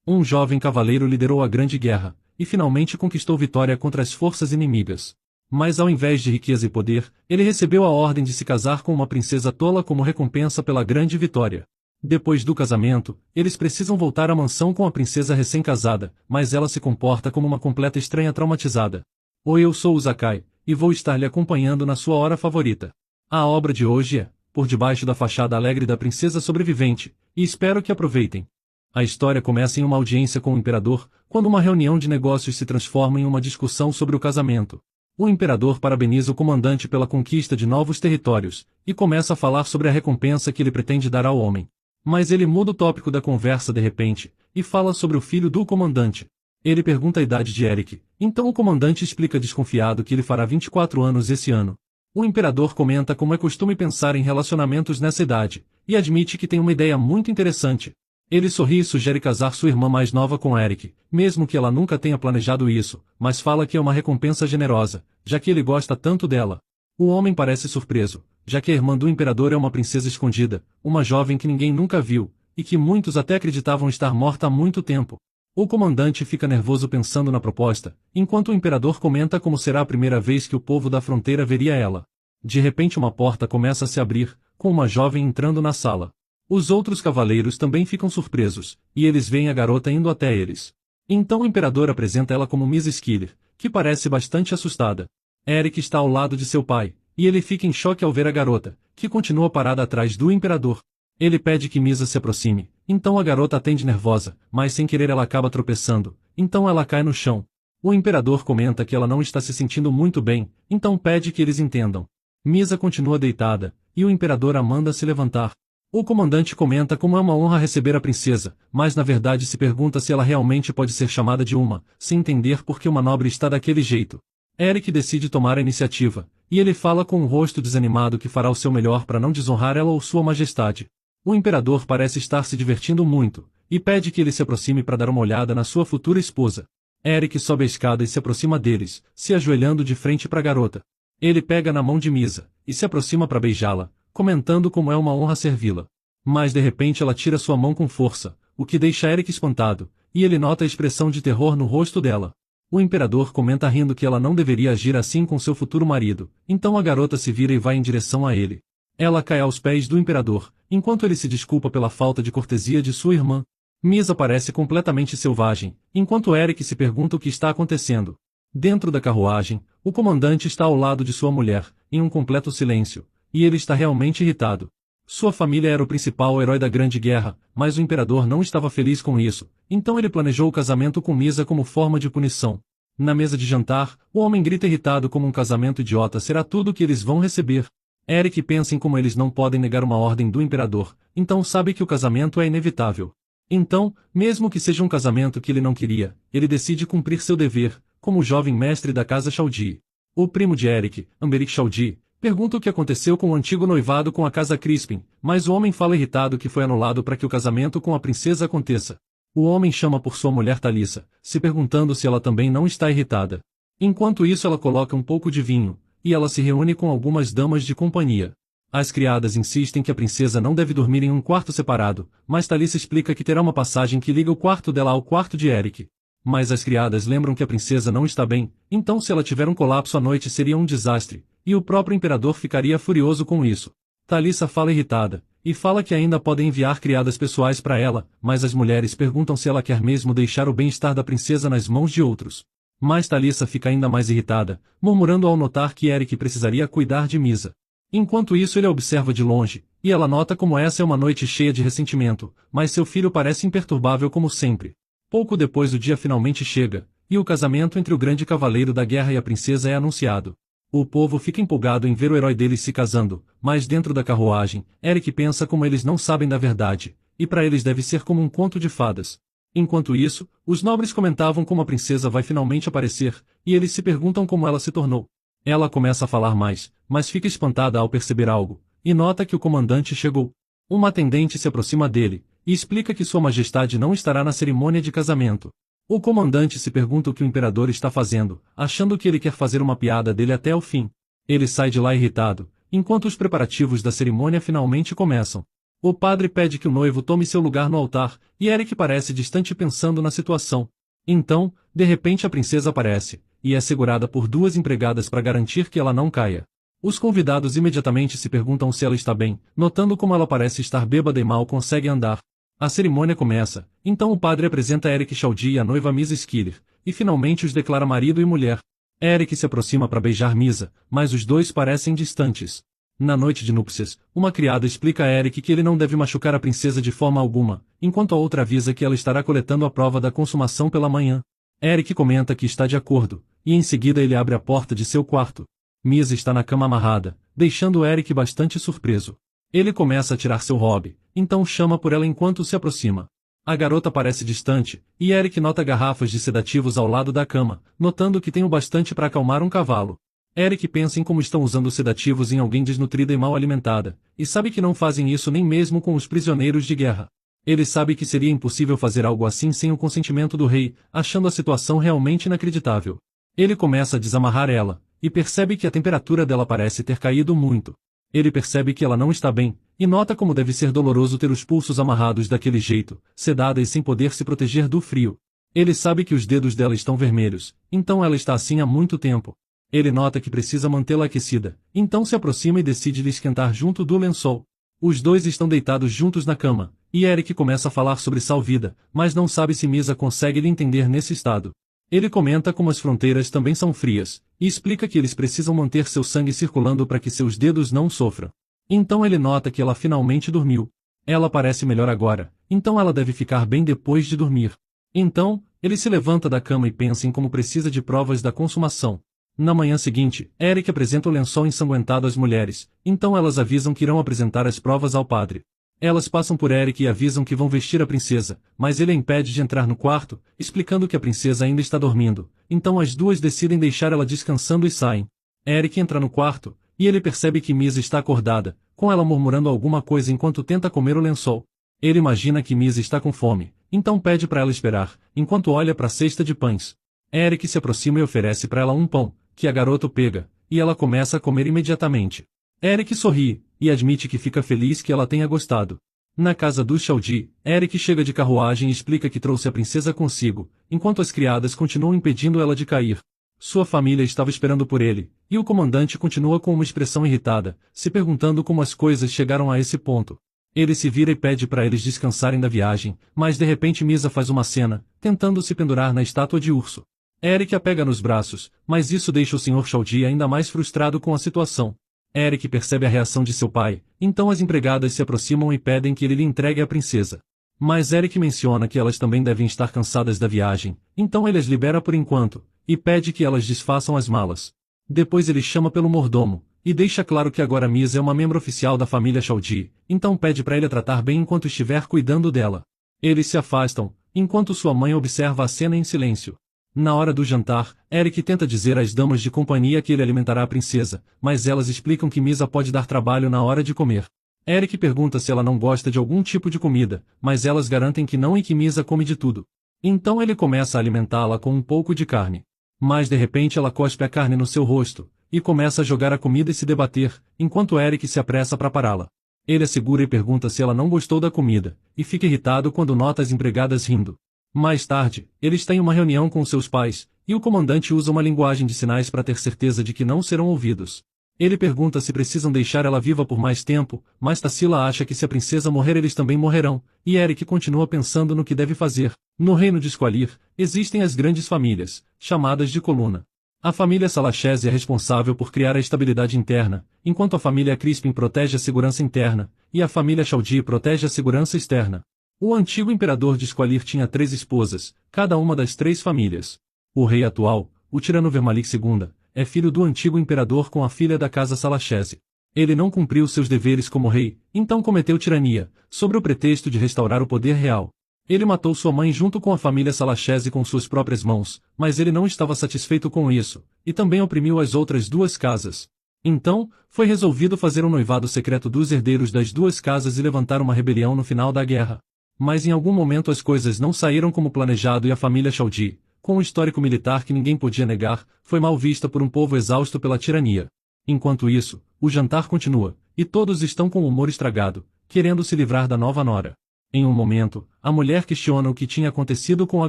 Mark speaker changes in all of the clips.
Speaker 1: Um jovem cavaleiro liderou a grande guerra, e finalmente conquistou vitória contra as forças inimigas. Mas ao invés de riqueza e poder, ele recebeu a ordem de se casar com uma princesa tola como recompensa pela grande vitória. Depois do casamento, eles precisam voltar à mansão com a princesa recém-casada, mas ela se comporta como uma completa estranha traumatizada. Oi, eu sou o Zakai, e vou estar lhe acompanhando na sua hora favorita. A obra de hoje é Por Debaixo da Fachada Alegre da Princesa Sobrevivente, e espero que aproveitem. A história começa em uma audiência com o imperador, quando uma reunião de negócios se transforma em uma discussão sobre o casamento. O imperador parabeniza o comandante pela conquista de novos territórios, e começa a falar sobre a recompensa que ele pretende dar ao homem. Mas ele muda o tópico da conversa de repente, e fala sobre o filho do comandante. Ele pergunta a idade de Eric, então o comandante explica desconfiado que ele fará 24 anos esse ano. O imperador comenta como é costume pensar em relacionamentos nessa idade, e admite que tem uma ideia muito interessante. Ele sorri e sugere casar sua irmã mais nova com Eric, mesmo que ela nunca tenha planejado isso, mas fala que é uma recompensa generosa, já que ele gosta tanto dela. O homem parece surpreso, já que a irmã do imperador é uma princesa escondida, uma jovem que ninguém nunca viu, e que muitos até acreditavam estar morta há muito tempo. O comandante fica nervoso pensando na proposta, enquanto o imperador comenta como será a primeira vez que o povo da fronteira veria ela. De repente uma porta começa a se abrir, com uma jovem entrando na sala. Os outros cavaleiros também ficam surpresos, e eles veem a garota indo até eles. Então o imperador apresenta ela como Miss Skiller, que parece bastante assustada. Eric está ao lado de seu pai, e ele fica em choque ao ver a garota, que continua parada atrás do imperador. Ele pede que Misa se aproxime, então a garota atende nervosa, mas sem querer ela acaba tropeçando, então ela cai no chão. O imperador comenta que ela não está se sentindo muito bem, então pede que eles entendam. Misa continua deitada, e o imperador a manda se levantar. O comandante comenta como é uma honra receber a princesa, mas na verdade se pergunta se ela realmente pode ser chamada de uma, sem entender por que uma nobre está daquele jeito. Eric decide tomar a iniciativa, e ele fala com um rosto desanimado que fará o seu melhor para não desonrar ela ou sua majestade. O imperador parece estar se divertindo muito, e pede que ele se aproxime para dar uma olhada na sua futura esposa. Eric sobe a escada e se aproxima deles, se ajoelhando de frente para a garota. Ele pega na mão de Misa, e se aproxima para beijá-la, comentando como é uma honra servi-la. Mas de repente ela tira sua mão com força, o que deixa Eric espantado, e ele nota a expressão de terror no rosto dela. O imperador comenta rindo que ela não deveria agir assim com seu futuro marido, então a garota se vira e vai em direção a ele. Ela cai aos pés do imperador, enquanto ele se desculpa pela falta de cortesia de sua irmã. Misa parece completamente selvagem, enquanto Eric se pergunta o que está acontecendo. Dentro da carruagem, o comandante está ao lado de sua mulher, em um completo silêncio, e ele está realmente irritado. Sua família era o principal herói da Grande Guerra, mas o imperador não estava feliz com isso, então ele planejou o casamento com Misa como forma de punição. Na mesa de jantar, o homem grita irritado como um casamento idiota será tudo o que eles vão receber. Eric pensa em como eles não podem negar uma ordem do imperador, então sabe que o casamento é inevitável. Então, mesmo que seja um casamento que ele não queria, ele decide cumprir seu dever, como o jovem mestre da casa Chaldie. O primo de Eric, Amberic Chaldie, pergunta o que aconteceu com o antigo noivado com a casa Crispin, mas o homem fala irritado que foi anulado para que o casamento com a princesa aconteça. O homem chama por sua mulher Thalissa, se perguntando se ela também não está irritada. Enquanto isso ela coloca um pouco de vinho, e ela se reúne com algumas damas de companhia. As criadas insistem que a princesa não deve dormir em um quarto separado, mas Thalissa explica que terá uma passagem que liga o quarto dela ao quarto de Eric. Mas as criadas lembram que a princesa não está bem, então se ela tiver um colapso à noite seria um desastre, e o próprio imperador ficaria furioso com isso. Thalissa fala irritada, e fala que ainda podem enviar criadas pessoais para ela, mas as mulheres perguntam se ela quer mesmo deixar o bem-estar da princesa nas mãos de outros. Mas Thalissa fica ainda mais irritada, murmurando ao notar que Eric precisaria cuidar de Misa. Enquanto isso ele a observa de longe, e ela nota como essa é uma noite cheia de ressentimento, mas seu filho parece imperturbável como sempre. Pouco depois o dia finalmente chega, e o casamento entre o grande cavaleiro da guerra e a princesa é anunciado. O povo fica empolgado em ver o herói deles se casando, mas dentro da carruagem, Eric pensa como eles não sabem da verdade, e para eles deve ser como um conto de fadas. Enquanto isso, os nobres comentavam como a princesa vai finalmente aparecer, e eles se perguntam como ela se tornou. Ela começa a falar mais, mas fica espantada ao perceber algo, e nota que o comandante chegou. Uma atendente se aproxima dele, e explica que sua majestade não estará na cerimônia de casamento. O comandante se pergunta o que o imperador está fazendo, achando que ele quer fazer uma piada dele até o fim. Ele sai de lá irritado, enquanto os preparativos da cerimônia finalmente começam. O padre pede que o noivo tome seu lugar no altar, e Eric parece distante pensando na situação. Então, de repente a princesa aparece, e é segurada por duas empregadas para garantir que ela não caia. Os convidados imediatamente se perguntam se ela está bem, notando como ela parece estar bêbada e mal consegue andar. A cerimônia começa, então o padre apresenta Eric Chaldee e a noiva Misa Skiller, e finalmente os declara marido e mulher. Eric se aproxima para beijar Misa, mas os dois parecem distantes. Na noite de núpcias, uma criada explica a Eric que ele não deve machucar a princesa de forma alguma, enquanto a outra avisa que ela estará coletando a prova da consumação pela manhã. Eric comenta que está de acordo, e em seguida ele abre a porta de seu quarto. Misa está na cama amarrada, deixando Eric bastante surpreso. Ele começa a tirar seu hobby, então chama por ela enquanto se aproxima. A garota parece distante, e Eric nota garrafas de sedativos ao lado da cama, notando que tem o bastante para acalmar um cavalo. Eric pensa em como estão usando sedativos em alguém desnutrida e mal alimentada, e sabe que não fazem isso nem mesmo com os prisioneiros de guerra. Ele sabe que seria impossível fazer algo assim sem o consentimento do rei, achando a situação realmente inacreditável. Ele começa a desamarrar ela, e percebe que a temperatura dela parece ter caído muito. Ele percebe que ela não está bem, e nota como deve ser doloroso ter os pulsos amarrados daquele jeito, sedada e sem poder se proteger do frio. Ele sabe que os dedos dela estão vermelhos, então ela está assim há muito tempo. Ele nota que precisa mantê-la aquecida, então se aproxima e decide lhe esquentar junto do lençol. Os dois estão deitados juntos na cama, e Eric começa a falar sobre sal-vida, mas não sabe se Misa consegue lhe entender nesse estado. Ele comenta como as fronteiras também são frias, e explica que eles precisam manter seu sangue circulando para que seus dedos não sofram. Então ele nota que ela finalmente dormiu. Ela parece melhor agora, então ela deve ficar bem depois de dormir. Então, ele se levanta da cama e pensa em como precisa de provas da consumação. Na manhã seguinte, Eric apresenta o lençol ensanguentado às mulheres, então elas avisam que irão apresentar as provas ao padre. Elas passam por Eric e avisam que vão vestir a princesa, mas ele a impede de entrar no quarto, explicando que a princesa ainda está dormindo, então as duas decidem deixar ela descansando e saem. Eric entra no quarto, e ele percebe que Misa está acordada, com ela murmurando alguma coisa enquanto tenta comer o lençol. Ele imagina que Misa está com fome, então pede para ela esperar, enquanto olha para a cesta de pães. Eric se aproxima e oferece para ela um pão, que a garota pega, e ela começa a comer imediatamente. Eric sorri, e admite que fica feliz que ela tenha gostado. Na casa do Chaldee, Eric chega de carruagem e explica que trouxe a princesa consigo, enquanto as criadas continuam impedindo ela de cair. Sua família estava esperando por ele, e o comandante continua com uma expressão irritada, se perguntando como as coisas chegaram a esse ponto. Ele se vira e pede para eles descansarem da viagem, mas de repente Misa faz uma cena, tentando se pendurar na estátua de urso. Eric a pega nos braços, mas isso deixa o Sr. Chaldee ainda mais frustrado com a situação. Eric percebe a reação de seu pai, então as empregadas se aproximam e pedem que ele lhe entregue a princesa. Mas Eric menciona que elas também devem estar cansadas da viagem, então ele as libera por enquanto, e pede que elas desfaçam as malas. Depois ele chama pelo mordomo, e deixa claro que agora Misa é uma membro oficial da família Chaldee, então pede para ele a tratar bem enquanto estiver cuidando dela. Eles se afastam, enquanto sua mãe observa a cena em silêncio. Na hora do jantar, Eric tenta dizer às damas de companhia que ele alimentará a princesa, mas elas explicam que Misa pode dar trabalho na hora de comer. Eric pergunta se ela não gosta de algum tipo de comida, mas elas garantem que não e que Misa come de tudo. Então ele começa a alimentá-la com um pouco de carne. Mas de repente ela cospe a carne no seu rosto, e começa a jogar a comida e se debater, enquanto Eric se apressa para pará-la. Ele a segura e pergunta se ela não gostou da comida, e fica irritado quando nota as empregadas rindo. Mais tarde, ele está em uma reunião com seus pais, e o comandante usa uma linguagem de sinais para ter certeza de que não serão ouvidos. Ele pergunta se precisam deixar ela viva por mais tempo, mas Tassila acha que se a princesa morrer eles também morrerão, e Eric continua pensando no que deve fazer. No reino de Squalir, existem as grandes famílias, chamadas de coluna. A família Salachese é responsável por criar a estabilidade interna, enquanto a família Crispin protege a segurança interna, e a família Chaldee protege a segurança externa. O antigo imperador de Squalir tinha 3 esposas, cada uma das 3 famílias. O rei atual, o tirano Vermalik II, é filho do antigo imperador com a filha da casa Salachese. Ele não cumpriu seus deveres como rei, então cometeu tirania, sob o pretexto de restaurar o poder real. Ele matou sua mãe junto com a família Salachese com suas próprias mãos, mas ele não estava satisfeito com isso, e também oprimiu as outras 2 casas. Então, foi resolvido fazer um noivado secreto dos herdeiros das 2 casas e levantar uma rebelião no final da guerra. Mas em algum momento as coisas não saíram como planejado e a família Chaldee, com um histórico militar que ninguém podia negar, foi mal vista por um povo exausto pela tirania. Enquanto isso, o jantar continua, e todos estão com o humor estragado, querendo se livrar da nova nora. Em um momento, a mulher questiona o que tinha acontecido com a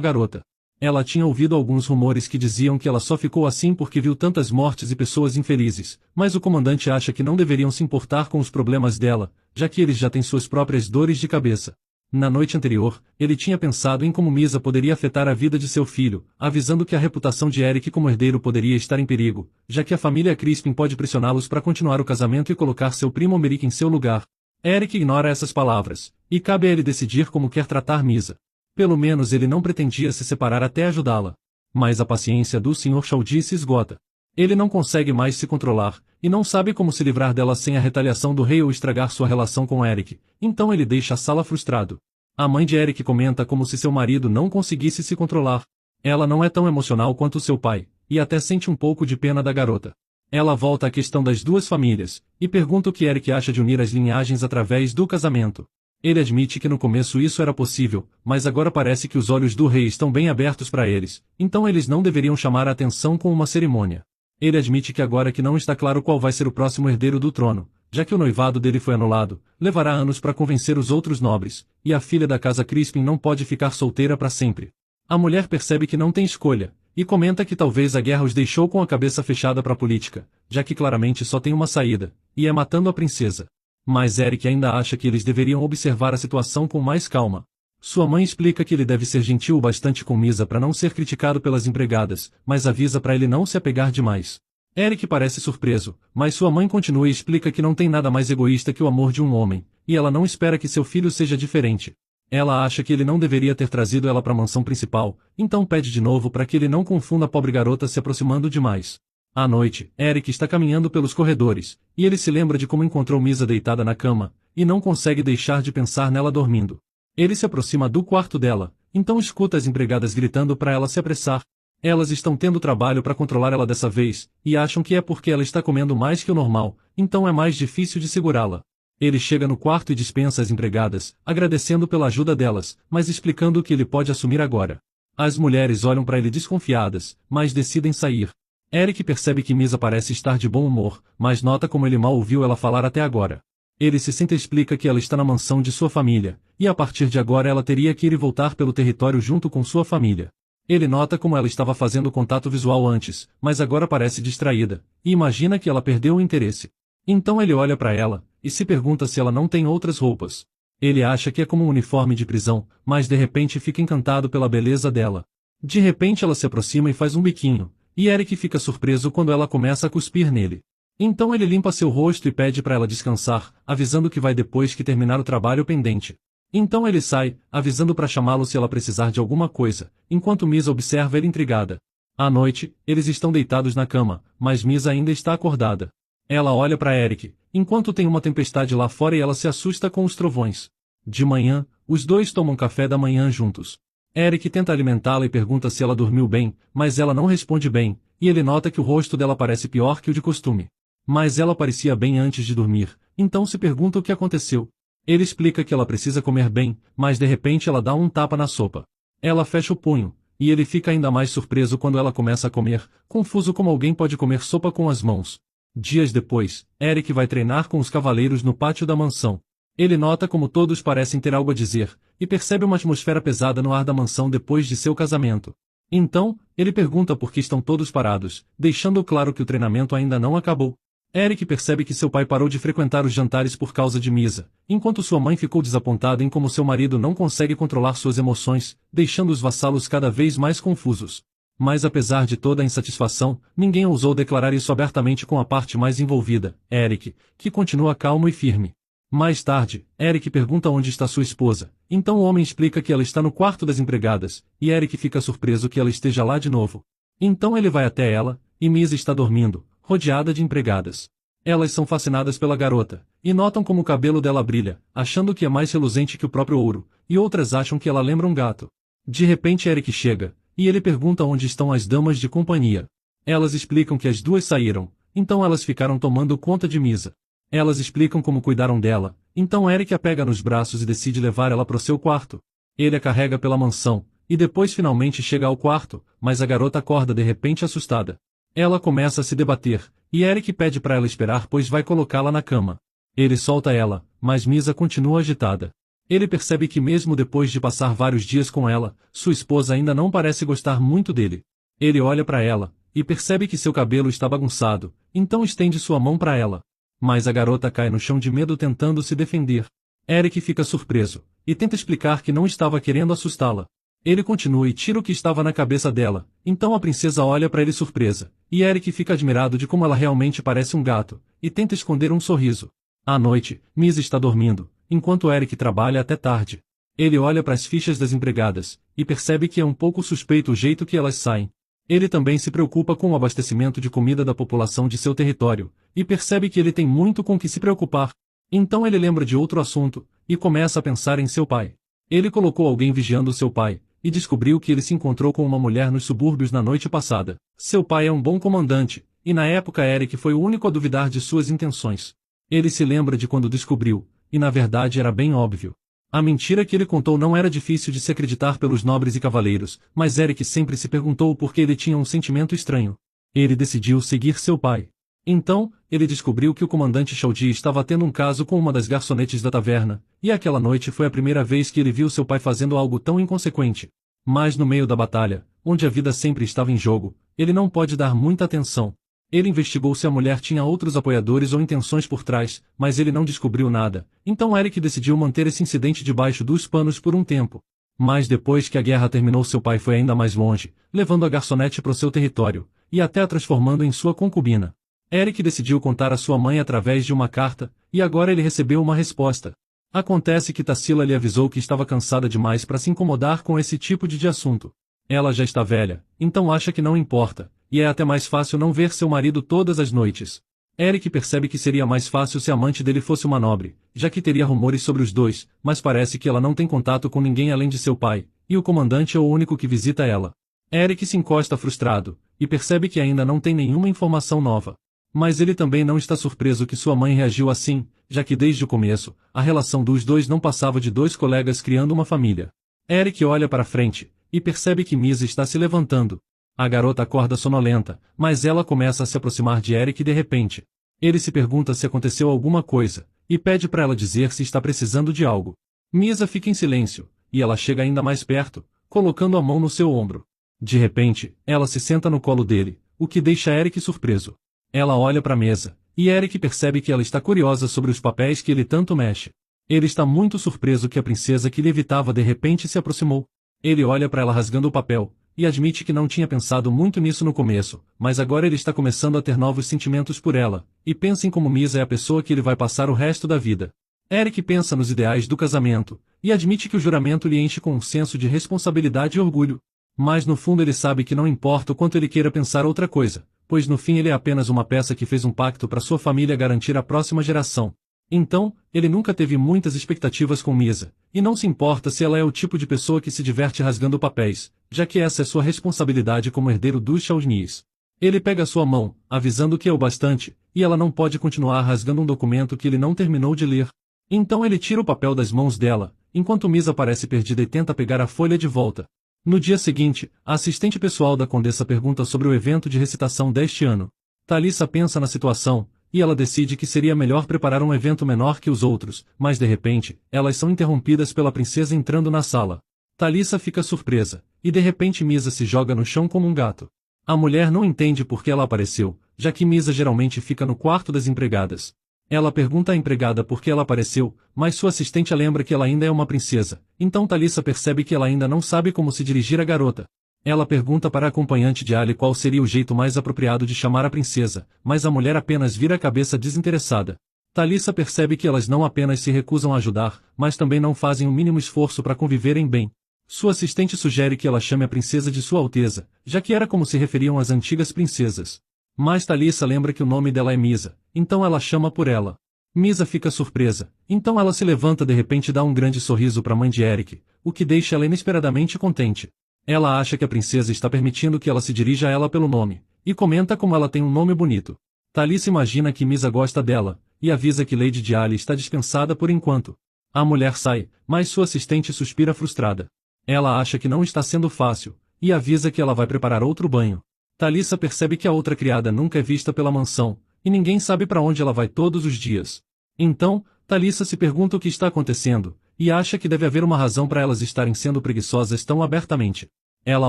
Speaker 1: garota. Ela tinha ouvido alguns rumores que diziam que ela só ficou assim porque viu tantas mortes e pessoas infelizes, mas o comandante acha que não deveriam se importar com os problemas dela, já que eles já têm suas próprias dores de cabeça. Na noite anterior, ele tinha pensado em como Misa poderia afetar a vida de seu filho, avisando que a reputação de Eric como herdeiro poderia estar em perigo, já que a família Crispin pode pressioná-los para continuar o casamento e colocar seu primo Merrick em seu lugar. Eric ignora essas palavras, e cabe a ele decidir como quer tratar Misa. Pelo menos ele não pretendia se separar até ajudá-la. Mas a paciência do Sr. Chaldie se esgota. Ele não consegue mais se controlar, e não sabe como se livrar dela sem a retaliação do rei ou estragar sua relação com Eric, então ele deixa a sala frustrado. A mãe de Eric comenta como se seu marido não conseguisse se controlar. Ela não é tão emocional quanto seu pai, e até sente um pouco de pena da garota. Ela volta à questão das duas famílias, e pergunta o que Eric acha de unir as linhagens através do casamento. Ele admite que no começo isso era possível, mas agora parece que os olhos do rei estão bem abertos para eles, então eles não deveriam chamar a atenção com uma cerimônia. Ele admite que agora que não está claro qual vai ser o próximo herdeiro do trono, já que o noivado dele foi anulado, levará anos para convencer os outros nobres, e a filha da casa Crispin não pode ficar solteira para sempre. A mulher percebe que não tem escolha, e comenta que talvez a guerra os deixou com a cabeça fechada para a política, já que claramente só tem uma saída, e é matando a princesa. Mas Eric ainda acha que eles deveriam observar a situação com mais calma. Sua mãe explica que ele deve ser gentil o bastante com Misa para não ser criticado pelas empregadas, mas avisa para ele não se apegar demais. Eric parece surpreso, mas sua mãe continua e explica que não tem nada mais egoísta que o amor de um homem, e ela não espera que seu filho seja diferente. Ela acha que ele não deveria ter trazido ela para a mansão principal, então pede de novo para que ele não confunda a pobre garota se aproximando demais. À noite, Eric está caminhando pelos corredores, e ele se lembra de como encontrou Misa deitada na cama, e não consegue deixar de pensar nela dormindo. Ele se aproxima do quarto dela, então escuta as empregadas gritando para ela se apressar. Elas estão tendo trabalho para controlar ela dessa vez, e acham que é porque ela está comendo mais que o normal, então é mais difícil de segurá-la. Ele chega no quarto e dispensa as empregadas, agradecendo pela ajuda delas, mas explicando o que ele pode assumir agora. As mulheres olham para ele desconfiadas, mas decidem sair. Eric percebe que Misa parece estar de bom humor, mas nota como ele mal ouviu ela falar até agora. Ele se senta e explica que ela está na mansão de sua família, e a partir de agora ela teria que ir e voltar pelo território junto com sua família. Ele nota como ela estava fazendo contato visual antes, mas agora parece distraída, e imagina que ela perdeu o interesse. Então ele olha para ela, e se pergunta se ela não tem outras roupas. Ele acha que é como um uniforme de prisão, mas de repente fica encantado pela beleza dela. De repente ela se aproxima e faz um biquinho, e Eric fica surpreso quando ela começa a cuspir nele. Então ele limpa seu rosto e pede para ela descansar, avisando que vai depois que terminar o trabalho pendente. Então ele sai, avisando para chamá-lo se ela precisar de alguma coisa, enquanto Misa observa ele intrigada. À noite, eles estão deitados na cama, mas Misa ainda está acordada. Ela olha para Eric, enquanto tem uma tempestade lá fora e ela se assusta com os trovões. De manhã, os dois tomam café da manhã juntos. Eric tenta alimentá-la e pergunta se ela dormiu bem, mas ela não responde bem, e ele nota que o rosto dela parece pior que o de costume. Mas ela parecia bem antes de dormir, então se pergunta o que aconteceu. Ele explica que ela precisa comer bem, mas de repente ela dá um tapa na sopa. Ela fecha o punho, e ele fica ainda mais surpreso quando ela começa a comer, confuso como alguém pode comer sopa com as mãos. Dias depois, Eric vai treinar com os cavaleiros no pátio da mansão. Ele nota como todos parecem ter algo a dizer, e percebe uma atmosfera pesada no ar da mansão depois de seu casamento. Então, ele pergunta por que estão todos parados, deixando claro que o treinamento ainda não acabou. Eric percebe que seu pai parou de frequentar os jantares por causa de Misa, enquanto sua mãe ficou desapontada em como seu marido não consegue controlar suas emoções, deixando os vassalos cada vez mais confusos. Mas apesar de toda a insatisfação, ninguém ousou declarar isso abertamente com a parte mais envolvida, Eric, que continua calmo e firme. Mais tarde, Eric pergunta onde está sua esposa, então o homem explica que ela está no quarto das empregadas, e Eric fica surpreso que ela esteja lá de novo. Então ele vai até ela, e Misa está dormindo, rodeada de empregadas. Elas são fascinadas pela garota, e notam como o cabelo dela brilha, achando que é mais reluzente que o próprio ouro, e outras acham que ela lembra um gato. De repente Eric chega, e ele pergunta onde estão as damas de companhia. Elas explicam que as duas saíram, então elas ficaram tomando conta de Misa. Elas explicam como cuidaram dela, então Eric a pega nos braços e decide levar ela para o seu quarto. Ele a carrega pela mansão, e depois finalmente chega ao quarto, mas a garota acorda de repente assustada. Ela começa a se debater, e Eric pede para ela esperar pois vai colocá-la na cama. Ele solta ela, mas Misa continua agitada. Ele percebe que mesmo depois de passar vários dias com ela, sua esposa ainda não parece gostar muito dele. Ele olha para ela, e percebe que seu cabelo está bagunçado, então estende sua mão para ela. Mas a garota cai no chão de medo tentando se defender. Eric fica surpreso, e tenta explicar que não estava querendo assustá-la. Ele continua e tira o que estava na cabeça dela, então a princesa olha para ele surpresa, e Eric fica admirado de como ela realmente parece um gato, e tenta esconder um sorriso. À noite, Misa está dormindo, enquanto Eric trabalha até tarde. Ele olha para as fichas das empregadas, e percebe que é um pouco suspeito o jeito que elas saem. Ele também se preocupa com o abastecimento de comida da população de seu território, e percebe que ele tem muito com que se preocupar. Então ele lembra de outro assunto, e começa a pensar em seu pai. Ele colocou alguém vigiando seu pai, e descobriu que ele se encontrou com uma mulher nos subúrbios na noite passada. Seu pai é um bom comandante, e na época Eric foi o único a duvidar de suas intenções. Ele se lembra de quando descobriu, e na verdade era bem óbvio. A mentira que ele contou não era difícil de se acreditar pelos nobres e cavaleiros, mas Eric sempre se perguntou por que ele tinha um sentimento estranho. Ele decidiu seguir seu pai. Então, ele descobriu que o comandante Shaudi estava tendo um caso com uma das garçonetes da taverna, e aquela noite foi a primeira vez que ele viu seu pai fazendo algo tão inconsequente. Mas no meio da batalha, onde a vida sempre estava em jogo, ele não pode dar muita atenção. Ele investigou se a mulher tinha outros apoiadores ou intenções por trás, mas ele não descobriu nada, então Eric decidiu manter esse incidente debaixo dos panos por um tempo. Mas depois que a guerra terminou, seu pai foi ainda mais longe, levando a garçonete para o seu território, e até a transformando em sua concubina. Eric decidiu contar à sua mãe através de uma carta, e agora ele recebeu uma resposta. Acontece que Tarsila lhe avisou que estava cansada demais para se incomodar com esse tipo de assunto. Ela já está velha, então acha que não importa, e é até mais fácil não ver seu marido todas as noites. Eric percebe que seria mais fácil se a amante dele fosse uma nobre, já que teria rumores sobre os dois, mas parece que ela não tem contato com ninguém além de seu pai, e o comandante é o único que visita ela. Eric se encosta frustrado, e percebe que ainda não tem nenhuma informação nova. Mas ele também não está surpreso que sua mãe reagiu assim, já que desde o começo, a relação dos dois não passava de dois colegas criando uma família. Eric olha para frente, e percebe que Misa está se levantando. A garota acorda sonolenta, mas ela começa a se aproximar de Eric de repente. Ele se pergunta se aconteceu alguma coisa, e pede para ela dizer se está precisando de algo. Misa fica em silêncio, e ela chega ainda mais perto, colocando a mão no seu ombro. De repente, ela se senta no colo dele, o que deixa Eric surpreso. Ela olha para a mesa, e Eric percebe que ela está curiosa sobre os papéis que ele tanto mexe. Ele está muito surpreso que a princesa que lhe evitava de repente se aproximou. Ele olha para ela rasgando o papel, e admite que não tinha pensado muito nisso no começo, mas agora ele está começando a ter novos sentimentos por ela, e pensa em como Misa é a pessoa que ele vai passar o resto da vida. Eric pensa nos ideais do casamento, e admite que o juramento lhe enche com um senso de responsabilidade e orgulho. Mas no fundo ele sabe que não importa o quanto ele queira pensar outra coisa, pois no fim ele é apenas uma peça que fez um pacto para sua família garantir a próxima geração. Então, ele nunca teve muitas expectativas com Misa, e não se importa se ela é o tipo de pessoa que se diverte rasgando papéis, já que essa é sua responsabilidade como herdeiro dos Shaudnis. Ele pega sua mão, avisando que é o bastante, e ela não pode continuar rasgando um documento que ele não terminou de ler. Então ele tira o papel das mãos dela, enquanto Misa parece perdida e tenta pegar a folha de volta. No dia seguinte, a assistente pessoal da condessa pergunta sobre o evento de recitação deste ano. Thalissa pensa na situação, e ela decide que seria melhor preparar um evento menor que os outros, mas de repente, elas são interrompidas pela princesa entrando na sala. Thalissa fica surpresa, e de repente Misa se joga no chão como um gato. A mulher não entende por que ela apareceu, já que Misa geralmente fica no quarto das empregadas. Ela pergunta à empregada por que ela apareceu, mas sua assistente a lembra que ela ainda é uma princesa, então Thalissa percebe que ela ainda não sabe como se dirigir à garota. Ela pergunta para a acompanhante de Ali qual seria o jeito mais apropriado de chamar a princesa, mas a mulher apenas vira a cabeça desinteressada. Thalissa percebe que elas não apenas se recusam a ajudar, mas também não fazem o mínimo esforço para conviverem bem. Sua assistente sugere que ela chame a princesa de Sua Alteza, já que era como se referiam às antigas princesas. Mas Thalissa lembra que o nome dela é Misa, então ela chama por ela. Misa fica surpresa, então ela se levanta de repente e dá um grande sorriso para a mãe de Eric, o que deixa ela inesperadamente contente. Ela acha que a princesa está permitindo que ela se dirija a ela pelo nome, e comenta como ela tem um nome bonito. Thalissa imagina que Misa gosta dela, e avisa que Lady Diali está dispensada por enquanto. A mulher sai, mas sua assistente suspira frustrada. Ela acha que não está sendo fácil, e avisa que ela vai preparar outro banho. Thalissa percebe que a outra criada nunca é vista pela mansão, e ninguém sabe para onde ela vai todos os dias. Então, Thalissa se pergunta o que está acontecendo, e acha que deve haver uma razão para elas estarem sendo preguiçosas tão abertamente. Ela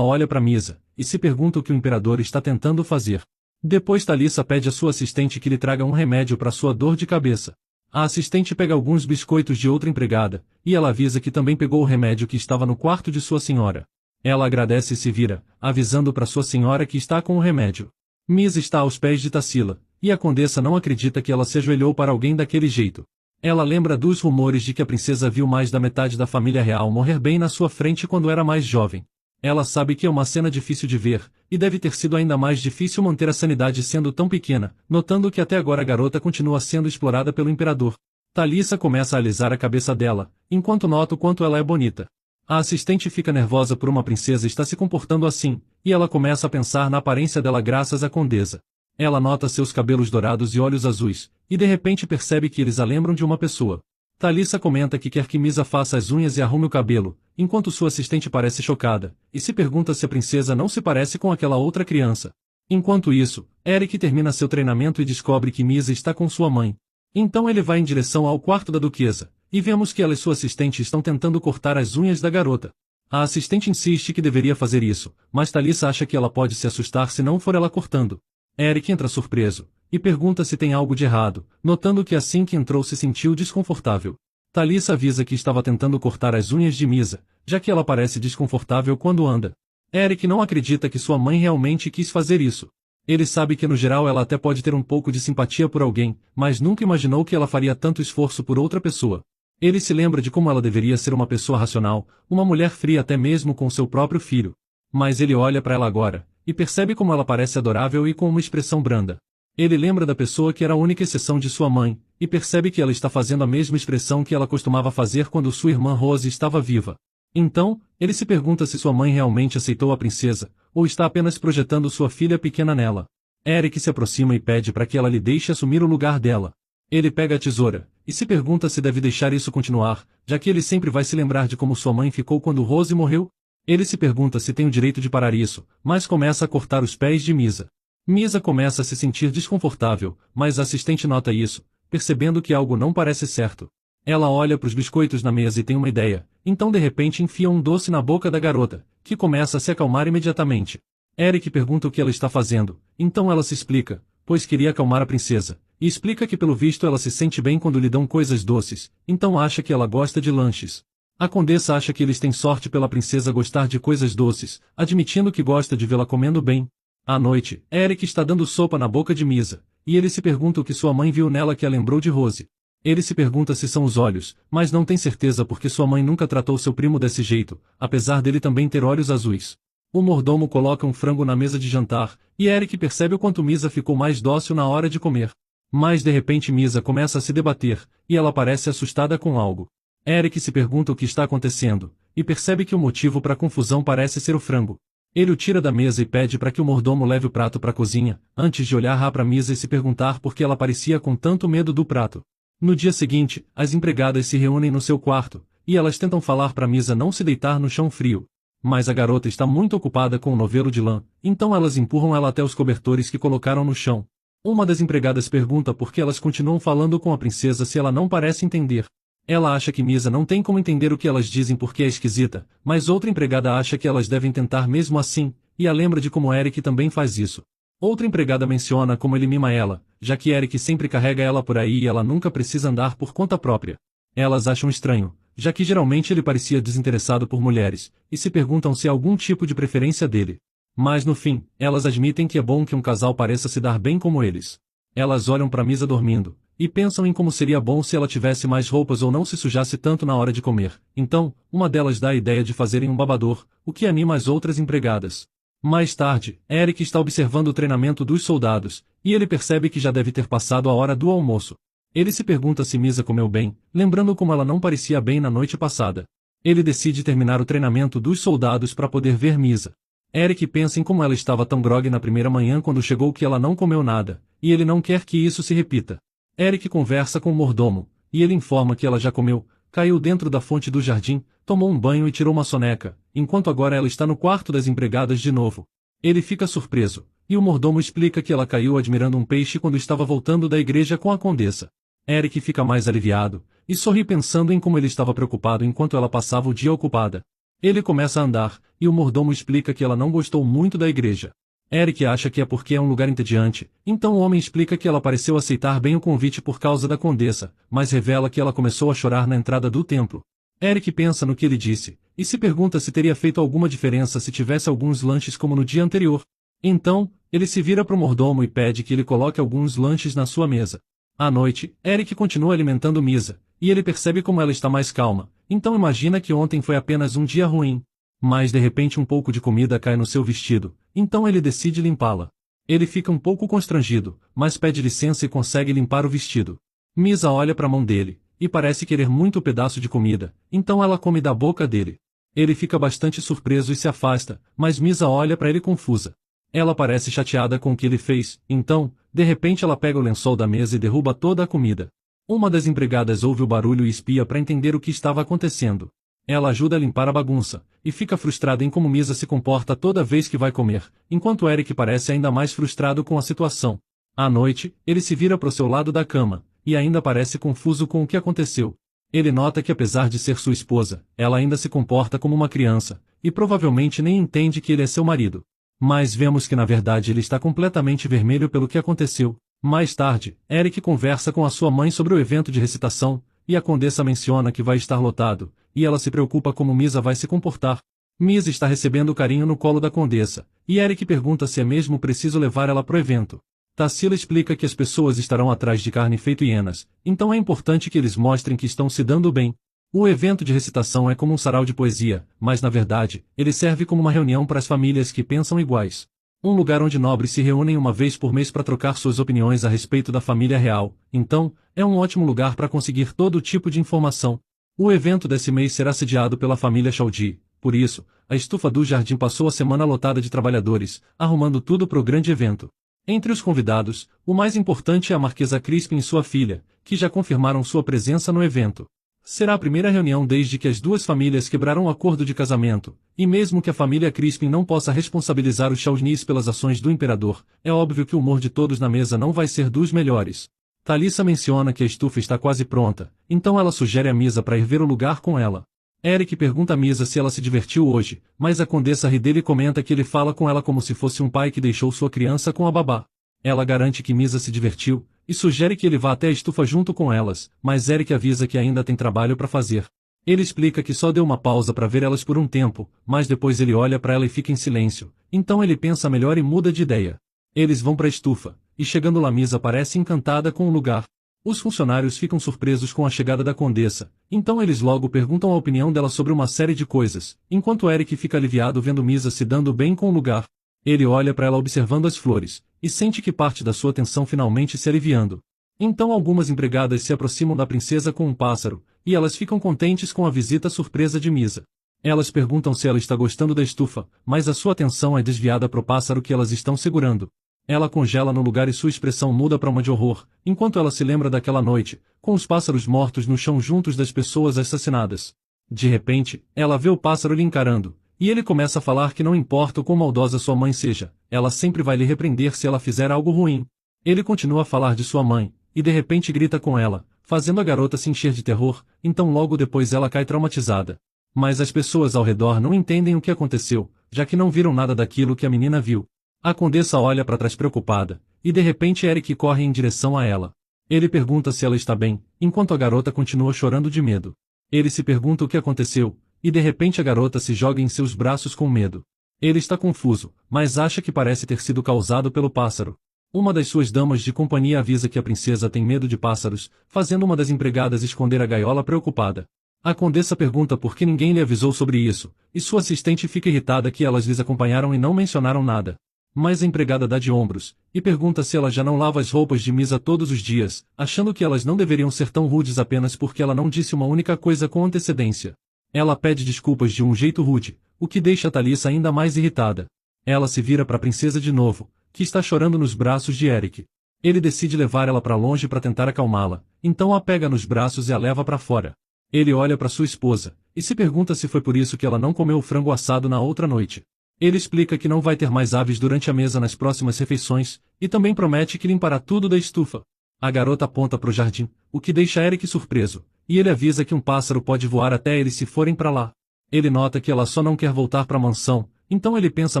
Speaker 1: olha para Misa, e se pergunta o que o imperador está tentando fazer. Depois Thalissa pede à sua assistente que lhe traga um remédio para sua dor de cabeça. A assistente pega alguns biscoitos de outra empregada, e ela avisa que também pegou o remédio que estava no quarto de sua senhora. Ela agradece e se vira, avisando para sua senhora que está com o remédio. Misa está aos pés de Tarsila, e a condessa não acredita que ela se ajoelhou para alguém daquele jeito. Ela lembra dos rumores de que a princesa viu mais da metade da família real morrer bem na sua frente quando era mais jovem. Ela sabe que é uma cena difícil de ver, e deve ter sido ainda mais difícil manter a sanidade sendo tão pequena, notando que até agora a garota continua sendo explorada pelo imperador. Thalissa começa a alisar a cabeça dela, enquanto nota o quanto ela é bonita. A assistente fica nervosa por uma princesa estar se comportando assim, e ela começa a pensar na aparência dela graças à condesa. Ela nota seus cabelos dourados e olhos azuis, e de repente percebe que eles a lembram de uma pessoa. Thalissa comenta que quer que Misa faça as unhas e arrume o cabelo, enquanto sua assistente parece chocada, e se pergunta se a princesa não se parece com aquela outra criança. Enquanto isso, Eric termina seu treinamento e descobre que Misa está com sua mãe. Então ele vai em direção ao quarto da duquesa, e vemos que ela e sua assistente estão tentando cortar as unhas da garota. A assistente insiste que deveria fazer isso, mas Thalissa acha que ela pode se assustar se não for ela cortando. Eric entra surpreso, e pergunta se tem algo de errado, notando que assim que entrou se sentiu desconfortável. Thalissa avisa que estava tentando cortar as unhas de Misa, já que ela parece desconfortável quando anda. Eric não acredita que sua mãe realmente quis fazer isso. Ele sabe que no geral ela até pode ter um pouco de simpatia por alguém, mas nunca imaginou que ela faria tanto esforço por outra pessoa. Ele se lembra de como ela deveria ser uma pessoa racional, uma mulher fria até mesmo com seu próprio filho. Mas ele olha para ela agora, e percebe como ela parece adorável e com uma expressão branda. Ele lembra da pessoa que era a única exceção de sua mãe, e percebe que ela está fazendo a mesma expressão que ela costumava fazer quando sua irmã Rose estava viva. Então, ele se pergunta se sua mãe realmente aceitou a princesa, ou está apenas projetando sua filha pequena nela. Eric se aproxima e pede para que ela lhe deixe assumir o lugar dela. Ele pega a tesoura, e se pergunta se deve deixar isso continuar, já que ele sempre vai se lembrar de como sua mãe ficou quando Rose morreu. Ele se pergunta se tem o direito de parar isso, mas começa a cortar os pés de Misa. Misa começa a se sentir desconfortável, mas a assistente nota isso, percebendo que algo não parece certo. Ela olha para os biscoitos na mesa e tem uma ideia, então de repente enfia um doce na boca da garota, que começa a se acalmar imediatamente. Eric pergunta o que ela está fazendo, então ela se explica, pois queria acalmar a princesa, e explica que pelo visto ela se sente bem quando lhe dão coisas doces, então acha que ela gosta de lanches. A condessa acha que eles têm sorte pela princesa gostar de coisas doces, admitindo que gosta de vê-la comendo bem. À noite, Eric está dando sopa na boca de Misa, e ele se pergunta o que sua mãe viu nela que a lembrou de Rose. Ele se pergunta se são os olhos, mas não tem certeza porque sua mãe nunca tratou seu primo desse jeito, apesar dele também ter olhos azuis. O mordomo coloca um frango na mesa de jantar, e Eric percebe o quanto Misa ficou mais dócil na hora de comer. Mas de repente Misa começa a se debater, e ela parece assustada com algo. Eric se pergunta o que está acontecendo, e percebe que o motivo para a confusão parece ser o frango. Ele o tira da mesa e pede para que o mordomo leve o prato para a cozinha, antes de olhar para Misa e se perguntar por que ela parecia com tanto medo do prato. No dia seguinte, as empregadas se reúnem no seu quarto, e elas tentam falar para Misa não se deitar no chão frio. Mas a garota está muito ocupada com o novelo de lã, então elas empurram ela até os cobertores que colocaram no chão. Uma das empregadas pergunta por que elas continuam falando com a princesa se ela não parece entender. Ela acha que Misa não tem como entender o que elas dizem porque é esquisita, mas outra empregada acha que elas devem tentar mesmo assim, e a lembra de como Eric também faz isso. Outra empregada menciona como ele mima ela, já que Eric sempre carrega ela por aí e ela nunca precisa andar por conta própria. Elas acham estranho, já que geralmente ele parecia desinteressado por mulheres, e se perguntam se há algum tipo de preferência dele. Mas no fim, elas admitem que é bom que um casal pareça se dar bem como eles. Elas olham para Misa dormindo, e pensam em como seria bom se ela tivesse mais roupas ou não se sujasse tanto na hora de comer. Então, uma delas dá a ideia de fazerem um babador, o que anima as outras empregadas. Mais tarde, Eric está observando o treinamento dos soldados, e ele percebe que já deve ter passado a hora do almoço. Ele se pergunta se Misa comeu bem, lembrando como ela não parecia bem na noite passada. Ele decide terminar o treinamento dos soldados para poder ver Misa. Eric pensa em como ela estava tão grogue na primeira manhã quando chegou que ela não comeu nada, e ele não quer que isso se repita. Eric conversa com o mordomo, e ele informa que ela já comeu, caiu dentro da fonte do jardim, tomou um banho e tirou uma soneca, enquanto agora ela está no quarto das empregadas de novo. Ele fica surpreso, e o mordomo explica que ela caiu admirando um peixe quando estava voltando da igreja com a condessa. Eric fica mais aliviado, e sorri pensando em como ele estava preocupado enquanto ela passava o dia ocupada. Ele começa a andar, e o mordomo explica que ela não gostou muito da igreja. Eric acha que é porque é um lugar entediante, então o homem explica que ela pareceu aceitar bem o convite por causa da condessa, mas revela que ela começou a chorar na entrada do templo. Eric pensa no que ele disse, e se pergunta se teria feito alguma diferença se tivesse alguns lanches como no dia anterior. Então, ele se vira para o mordomo e pede que ele coloque alguns lanches na sua mesa. À noite, Eric continua alimentando Misa, e ele percebe como ela está mais calma, então imagina que ontem foi apenas um dia ruim. Mas de repente um pouco de comida cai no seu vestido, então ele decide limpá-la. Ele fica um pouco constrangido, mas pede licença e consegue limpar o vestido. Misa olha para a mão dele, e parece querer muito o pedaço de comida, então ela come da boca dele. Ele fica bastante surpreso e se afasta, mas Misa olha para ele confusa. Ela parece chateada com o que ele fez, então, de repente ela pega o lençol da mesa e derruba toda a comida. Uma das empregadas ouve o barulho e espia para entender o que estava acontecendo. Ela ajuda a limpar a bagunça, e fica frustrada em como Misa se comporta toda vez que vai comer, enquanto Eric parece ainda mais frustrado com a situação. À noite, ele se vira para o seu lado da cama, e ainda parece confuso com o que aconteceu. Ele nota que apesar de ser sua esposa, ela ainda se comporta como uma criança, e provavelmente nem entende que ele é seu marido. Mas vemos que na verdade ele está completamente vermelho pelo que aconteceu. Mais tarde, Eric conversa com a sua mãe sobre o evento de recitação, e a condessa menciona que vai estar lotado, e ela se preocupa como Misa vai se comportar. Misa está recebendo carinho no colo da condessa, e Eric pergunta se é mesmo preciso levar ela pro evento. Tarsila explica que as pessoas estarão atrás de carne feito hienas, então é importante que eles mostrem que estão se dando bem. O evento de recitação é como um sarau de poesia, mas na verdade, ele serve como uma reunião para as famílias que pensam iguais. Um lugar onde nobres se reúnem uma vez por mês para trocar suas opiniões a respeito da família real, então, é um ótimo lugar para conseguir todo tipo de informação. O evento desse mês será sediado pela família Chaldie, por isso, a estufa do jardim passou a semana lotada de trabalhadores, arrumando tudo para o grande evento. Entre os convidados, o mais importante é a Marquesa Crispin e sua filha, que já confirmaram sua presença no evento. Será a primeira reunião desde que as duas famílias quebraram o acordo de casamento, e mesmo que a família Crispin não possa responsabilizar os Chaldnies pelas ações do imperador, é óbvio que o humor de todos na mesa não vai ser dos melhores. Talissa menciona que a estufa está quase pronta, então ela sugere a Misa para ir ver o lugar com ela. Eric pergunta a Misa se ela se divertiu hoje, mas a condessa ri dele e comenta que ele fala com ela como se fosse um pai que deixou sua criança com a babá. Ela garante que Misa se divertiu, e sugere que ele vá até a estufa junto com elas, mas Eric avisa que ainda tem trabalho para fazer. Ele explica que só deu uma pausa para ver elas por um tempo, mas depois ele olha para ela e fica em silêncio, então ele pensa melhor e muda de ideia. Eles vão para a estufa, e chegando lá Misa parece encantada com o lugar. Os funcionários ficam surpresos com a chegada da condessa, então eles logo perguntam a opinião dela sobre uma série de coisas, enquanto Eric fica aliviado vendo Misa se dando bem com o lugar. Ele olha para ela observando as flores, e sente que parte da sua atenção finalmente se aliviando. Então algumas empregadas se aproximam da princesa com um pássaro, e elas ficam contentes com a visita surpresa de Misa. Elas perguntam se ela está gostando da estufa, mas a sua atenção é desviada para o pássaro que elas estão segurando. Ela congela no lugar e sua expressão muda para uma de horror, enquanto ela se lembra daquela noite, com os pássaros mortos no chão juntos das pessoas assassinadas. De repente, ela vê o pássaro lhe encarando, e ele começa a falar que não importa o quão maldosa sua mãe seja, ela sempre vai lhe repreender se ela fizer algo ruim. Ele continua a falar de sua mãe, e de repente grita com ela, fazendo a garota se encher de terror, então logo depois ela cai traumatizada. Mas as pessoas ao redor não entendem o que aconteceu, já que não viram nada daquilo que a menina viu. A condessa olha para trás preocupada, e de repente Eric corre em direção a ela. Ele pergunta se ela está bem, enquanto a garota continua chorando de medo. Ele se pergunta o que aconteceu, e de repente a garota se joga em seus braços com medo. Ele está confuso, mas acha que parece ter sido causado pelo pássaro. Uma das suas damas de companhia avisa que a princesa tem medo de pássaros, fazendo uma das empregadas esconder a gaiola preocupada. A condessa pergunta por que ninguém lhe avisou sobre isso, e sua assistente fica irritada que elas lhes acompanharam e não mencionaram nada. Mas a empregada dá de ombros, e pergunta se ela já não lava as roupas de Misa todos os dias, achando que elas não deveriam ser tão rudes apenas porque ela não disse uma única coisa com antecedência. Ela pede desculpas de um jeito rude, o que deixa Talissa ainda mais irritada. Ela se vira para a princesa de novo, que está chorando nos braços de Eric. Ele decide levar ela para longe para tentar acalmá-la, então a pega nos braços e a leva para fora. Ele olha para sua esposa, e se pergunta se foi por isso que ela não comeu o frango assado na outra noite. Ele explica que não vai ter mais aves durante a mesa nas próximas refeições, e também promete que limpará tudo da estufa. A garota aponta para o jardim, o que deixa Eric surpreso, e ele avisa que um pássaro pode voar até eles se forem para lá. Ele nota que ela só não quer voltar para a mansão, então ele pensa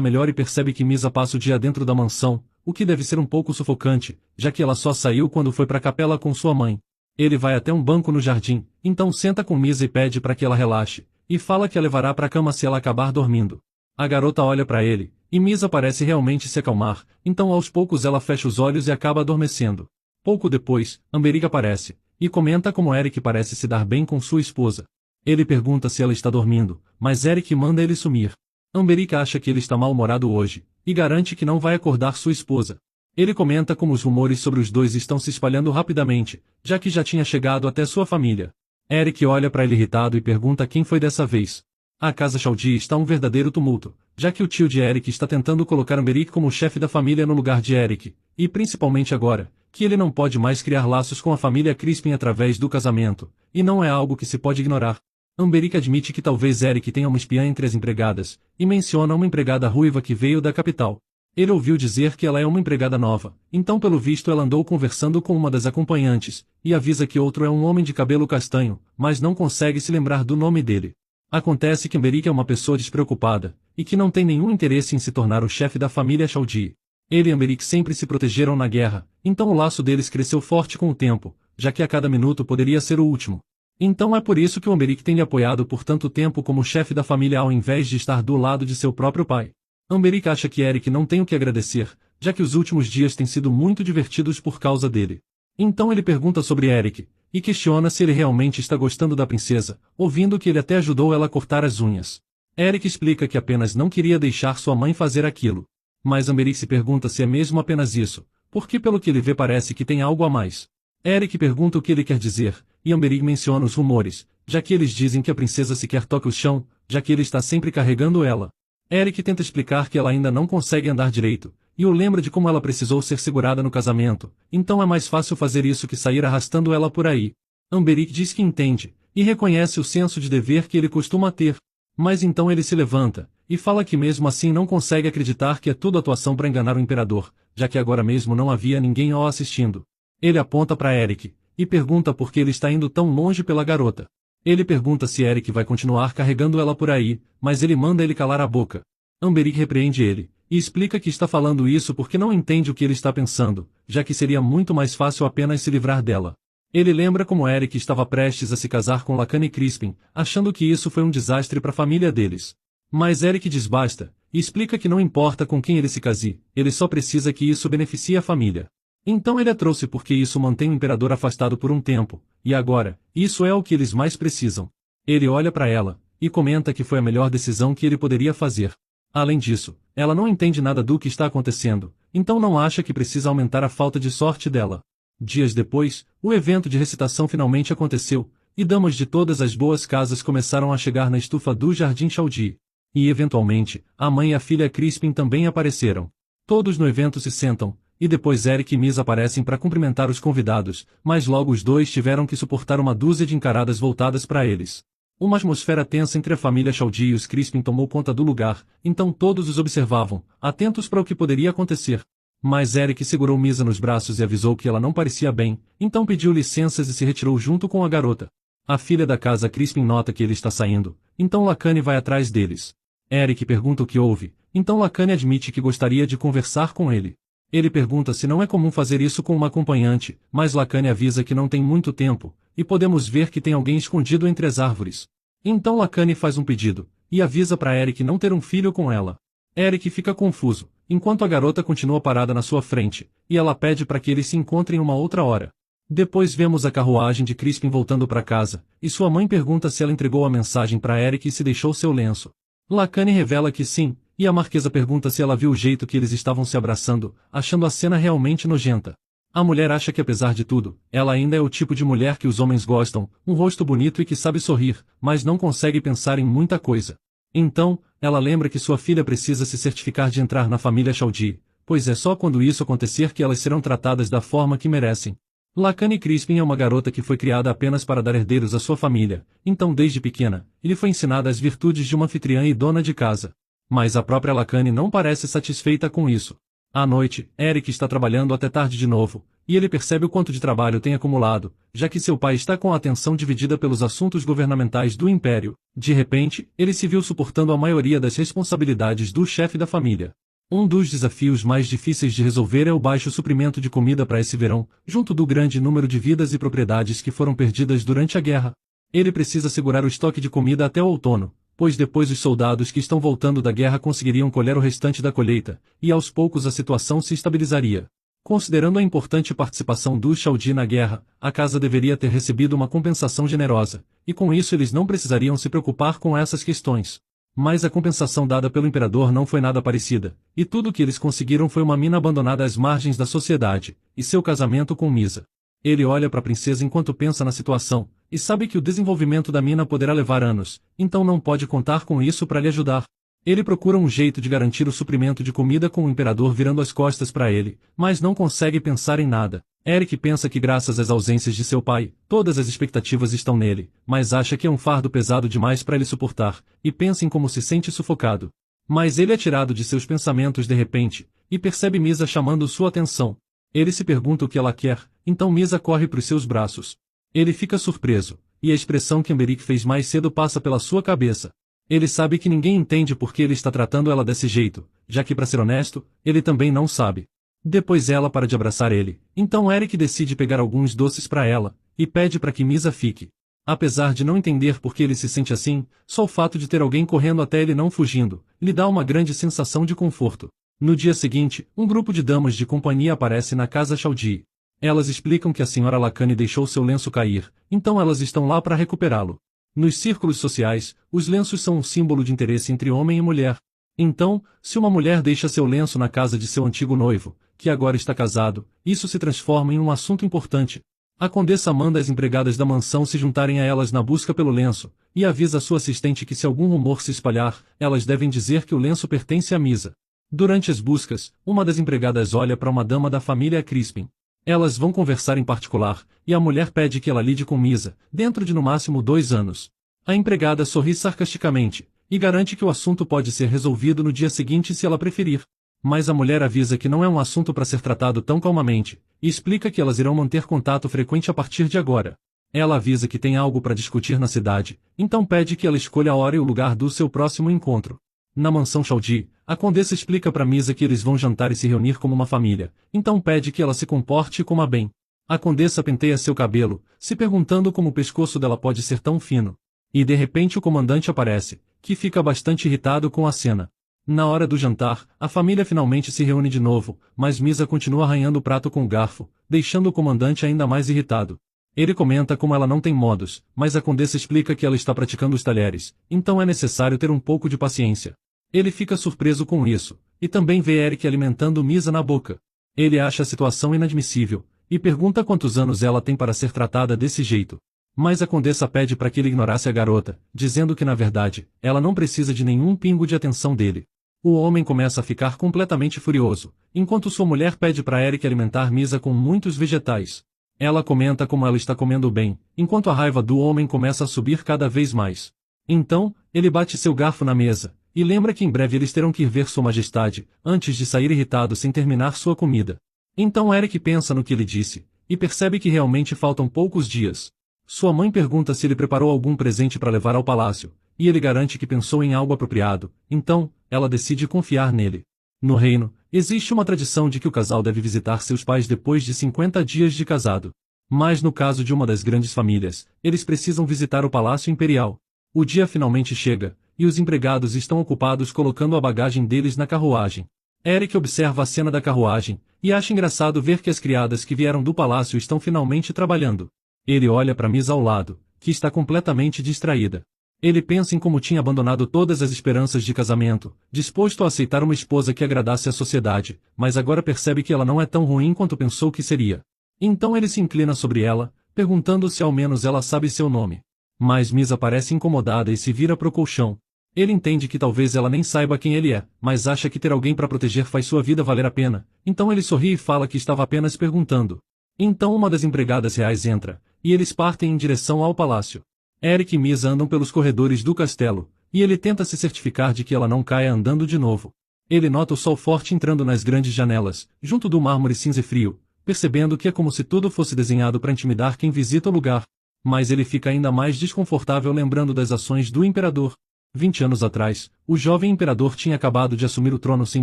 Speaker 1: melhor e percebe que Misa passa o dia dentro da mansão, o que deve ser um pouco sufocante, já que ela só saiu quando foi para a capela com sua mãe. Ele vai até um banco no jardim, então senta com Misa e pede para que ela relaxe, e fala que a levará para a cama se ela acabar dormindo. A garota olha para ele, e Misa parece realmente se acalmar, então aos poucos ela fecha os olhos e acaba adormecendo. Pouco depois, Amberic aparece, e comenta como Eric parece se dar bem com sua esposa. Ele pergunta se ela está dormindo, mas Eric manda ele sumir. Amberic acha que ele está mal-humorado hoje, e garante que não vai acordar sua esposa. Ele comenta como os rumores sobre os dois estão se espalhando rapidamente, já que já tinha chegado até sua família. Eric olha para ele irritado e pergunta quem foi dessa vez. A casa Chaldie está um verdadeiro tumulto, já que o tio de Eric está tentando colocar Amberic como chefe da família no lugar de Eric, e principalmente agora, que ele não pode mais criar laços com a família Crispin através do casamento, e não é algo que se pode ignorar. Amberic admite que talvez Eric tenha uma espiã entre as empregadas, e menciona uma empregada ruiva que veio da capital. Ele ouviu dizer que ela é uma empregada nova, então pelo visto ela andou conversando com uma das acompanhantes, e avisa que outro é um homem de cabelo castanho, mas não consegue se lembrar do nome dele. Acontece que Amberic é uma pessoa despreocupada, e que não tem nenhum interesse em se tornar o chefe da família Chaldie. Ele e Amberic sempre se protegeram na guerra, então o laço deles cresceu forte com o tempo, já que a cada minuto poderia ser o último. Então é por isso que o Amberic tem lhe apoiado por tanto tempo como chefe da família ao invés de estar do lado de seu próprio pai. Amberic acha que Eric não tem o que agradecer, já que os últimos dias têm sido muito divertidos por causa dele. Então ele pergunta sobre Eric, e questiona se ele realmente está gostando da princesa, ouvindo que ele até ajudou ela a cortar as unhas. Eric explica que apenas não queria deixar sua mãe fazer aquilo. Mas Amberic se pergunta se é mesmo apenas isso, porque pelo que ele vê parece que tem algo a mais. Eric pergunta o que ele quer dizer, e Amberic menciona os rumores, já que eles dizem que a princesa sequer toca o chão, já que ele está sempre carregando ela. Eric tenta explicar que ela ainda não consegue andar direito, e o lembra de como ela precisou ser segurada no casamento, então é mais fácil fazer isso que sair arrastando ela por aí. Amberic diz que entende, e reconhece o senso de dever que ele costuma ter. Mas então ele se levanta, e fala que mesmo assim não consegue acreditar que é tudo atuação para enganar o imperador, já que agora mesmo não havia ninguém o assistindo. Ele aponta para Eric, e pergunta por que ele está indo tão longe pela garota. Ele pergunta se Eric vai continuar carregando ela por aí, mas ele manda ele calar a boca. Amberic repreende ele, e explica que está falando isso porque não entende o que ele está pensando, já que seria muito mais fácil apenas se livrar dela. Ele lembra como Eric estava prestes a se casar com Lacane Crispin, achando que isso foi um desastre para a família deles. Mas Eric diz basta, e explica que não importa com quem ele se case, ele só precisa que isso beneficie a família. Então ele a trouxe porque isso mantém o imperador afastado por um tempo, e agora, isso é o que eles mais precisam. Ele olha para ela, e comenta que foi a melhor decisão que ele poderia fazer. Além disso, ela não entende nada do que está acontecendo, então não acha que precisa aumentar a falta de sorte dela. Dias depois, o evento de recitação finalmente aconteceu, e damas de todas as boas casas começaram a chegar na estufa do Jardim Chaldie. E eventualmente, a mãe e a filha Crispin também apareceram. Todos no evento se sentam, e depois Eric e Misa aparecem para cumprimentar os convidados, mas logo os dois tiveram que suportar uma dúzia de encaradas voltadas para eles. Uma atmosfera tensa entre a família Chaldie e os Crispin tomou conta do lugar, então todos os observavam, atentos para o que poderia acontecer. Mas Eric segurou Misa nos braços e avisou que ela não parecia bem, então pediu licenças e se retirou junto com a garota. A filha da casa Crispin nota que ele está saindo, então Lacane vai atrás deles. Eric pergunta o que houve, então Lacane admite que gostaria de conversar com ele. Ele pergunta se não é comum fazer isso com uma acompanhante, mas Lacane avisa que não tem muito tempo, e podemos ver que tem alguém escondido entre as árvores. Então Lacane faz um pedido, e avisa para Eric não ter um filho com ela. Eric fica confuso, enquanto a garota continua parada na sua frente, e ela pede para que eles se encontrem uma outra hora. Depois vemos a carruagem de Crispin voltando para casa, e sua mãe pergunta se ela entregou a mensagem para Eric e se deixou seu lenço. Lacane revela que sim, e a marquesa pergunta se ela viu o jeito que eles estavam se abraçando, achando a cena realmente nojenta. A mulher acha que apesar de tudo, ela ainda é o tipo de mulher que os homens gostam, um rosto bonito e que sabe sorrir, mas não consegue pensar em muita coisa. Então, ela lembra que sua filha precisa se certificar de entrar na família Chaldie, pois é só quando isso acontecer que elas serão tratadas da forma que merecem. Lacane Crispin é uma garota que foi criada apenas para dar herdeiros à sua família, então desde pequena, lhe foi ensinada as virtudes de uma anfitriã e dona de casa. Mas a própria Lacane não parece satisfeita com isso. À noite, Eric está trabalhando até tarde de novo, e ele percebe o quanto de trabalho tem acumulado, já que seu pai está com a atenção dividida pelos assuntos governamentais do império. De repente, ele se viu suportando a maioria das responsabilidades do chefe da família. Um dos desafios mais difíceis de resolver é o baixo suprimento de comida para esse verão, junto do grande número de vidas e propriedades que foram perdidas durante a guerra. Ele precisa segurar o estoque de comida até o outono, pois depois os soldados que estão voltando da guerra conseguiriam colher o restante da colheita, e aos poucos a situação se estabilizaria. Considerando a importante participação dos Chaldee na guerra, a casa deveria ter recebido uma compensação generosa, e com isso eles não precisariam se preocupar com essas questões. Mas a compensação dada pelo imperador não foi nada parecida, e tudo o que eles conseguiram foi uma mina abandonada às margens da sociedade, e seu casamento com Misa. Ele olha para a princesa enquanto pensa na situação, e sabe que o desenvolvimento da mina poderá levar anos, então não pode contar com isso para lhe ajudar. Ele procura um jeito de garantir o suprimento de comida com o imperador virando as costas para ele, mas não consegue pensar em nada. Eric pensa que graças às ausências de seu pai, todas as expectativas estão nele, mas acha que é um fardo pesado demais para ele suportar, e pensa em como se sente sufocado. Mas ele é tirado de seus pensamentos de repente, e percebe Misa chamando sua atenção. Ele se pergunta o que ela quer, então Misa corre para os seus braços. Ele fica surpreso, e a expressão que Emberic fez mais cedo passa pela sua cabeça. Ele sabe que ninguém entende por que ele está tratando ela desse jeito, já que para ser honesto, ele também não sabe. Depois ela para de abraçar ele, então Eric decide pegar alguns doces para ela, e pede para que Misa fique. Apesar de não entender por que ele se sente assim, só o fato de ter alguém correndo até ele não fugindo, lhe dá uma grande sensação de conforto. No dia seguinte, um grupo de damas de companhia aparece na casa Chaldee. Elas explicam que a senhora Lacane deixou seu lenço cair, então elas estão lá para recuperá-lo. Nos círculos sociais, os lenços são um símbolo de interesse entre homem e mulher. Então, se uma mulher deixa seu lenço na casa de seu antigo noivo, que agora está casado, isso se transforma em um assunto importante. A condessa manda as empregadas da mansão se juntarem a elas na busca pelo lenço, e avisa a sua assistente que se algum rumor se espalhar, elas devem dizer que o lenço pertence a Misa. Durante as buscas, uma das empregadas olha para uma dama da família Crispin. Elas vão conversar em particular, e a mulher pede que ela lide com Misa, dentro de no máximo 2 anos. A empregada sorri sarcasticamente, e garante que o assunto pode ser resolvido no dia seguinte se ela preferir. Mas a mulher avisa que não é um assunto para ser tratado tão calmamente, e explica que elas irão manter contato frequente a partir de agora. Ela avisa que tem algo para discutir na cidade, então pede que ela escolha a hora e o lugar do seu próximo encontro. Na mansão Chaldee, a condessa explica para Misa que eles vão jantar e se reunir como uma família, então pede que ela se comporte e coma bem. A condessa penteia seu cabelo, se perguntando como o pescoço dela pode ser tão fino. E de repente o comandante aparece, que fica bastante irritado com a cena. Na hora do jantar, a família finalmente se reúne de novo, mas Misa continua arranhando o prato com o garfo, deixando o comandante ainda mais irritado. Ele comenta como ela não tem modos, mas a condessa explica que ela está praticando os talheres, então é necessário ter um pouco de paciência. Ele fica surpreso com isso, e também vê Eric alimentando Misa na boca. Ele acha a situação inadmissível, e pergunta quantos anos ela tem para ser tratada desse jeito. Mas a condessa pede para que ele ignorasse a garota, dizendo que na verdade, ela não precisa de nenhum pingo de atenção dele. O homem começa a ficar completamente furioso, enquanto sua mulher pede para Eric alimentar Misa com muitos vegetais. Ela comenta como ela está comendo bem, enquanto a raiva do homem começa a subir cada vez mais. Então, ele bate seu garfo na mesa, e lembra que em breve eles terão que ir ver sua majestade, antes de sair irritado sem terminar sua comida. Então Eric pensa no que ele disse, e percebe que realmente faltam poucos dias. Sua mãe pergunta se ele preparou algum presente para levar ao palácio, e ele garante que pensou em algo apropriado, então, ela decide confiar nele. No reino, existe uma tradição de que o casal deve visitar seus pais depois de 50 dias de casado. Mas no caso de uma das grandes famílias, eles precisam visitar o Palácio Imperial. O dia finalmente chega, e os empregados estão ocupados colocando a bagagem deles na carruagem. Eric observa a cena da carruagem, e acha engraçado ver que as criadas que vieram do palácio estão finalmente trabalhando. Ele olha para Misa ao lado, que está completamente distraída. Ele pensa em como tinha abandonado todas as esperanças de casamento, disposto a aceitar uma esposa que agradasse à sociedade, mas agora percebe que ela não é tão ruim quanto pensou que seria. Então ele se inclina sobre ela, perguntando se ao menos ela sabe seu nome. Mas Misa parece incomodada e se vira pro colchão. Ele entende que talvez ela nem saiba quem ele é, mas acha que ter alguém para proteger faz sua vida valer a pena, então ele sorri e fala que estava apenas perguntando. Então uma das empregadas reais entra, e eles partem em direção ao palácio. Eric e Misa andam pelos corredores do castelo, e ele tenta se certificar de que ela não caia andando de novo. Ele nota o sol forte entrando nas grandes janelas, junto do mármore cinza e frio, percebendo que é como se tudo fosse desenhado para intimidar quem visita o lugar. Mas ele fica ainda mais desconfortável lembrando das ações do imperador. 20 anos atrás, o jovem imperador tinha acabado de assumir o trono sem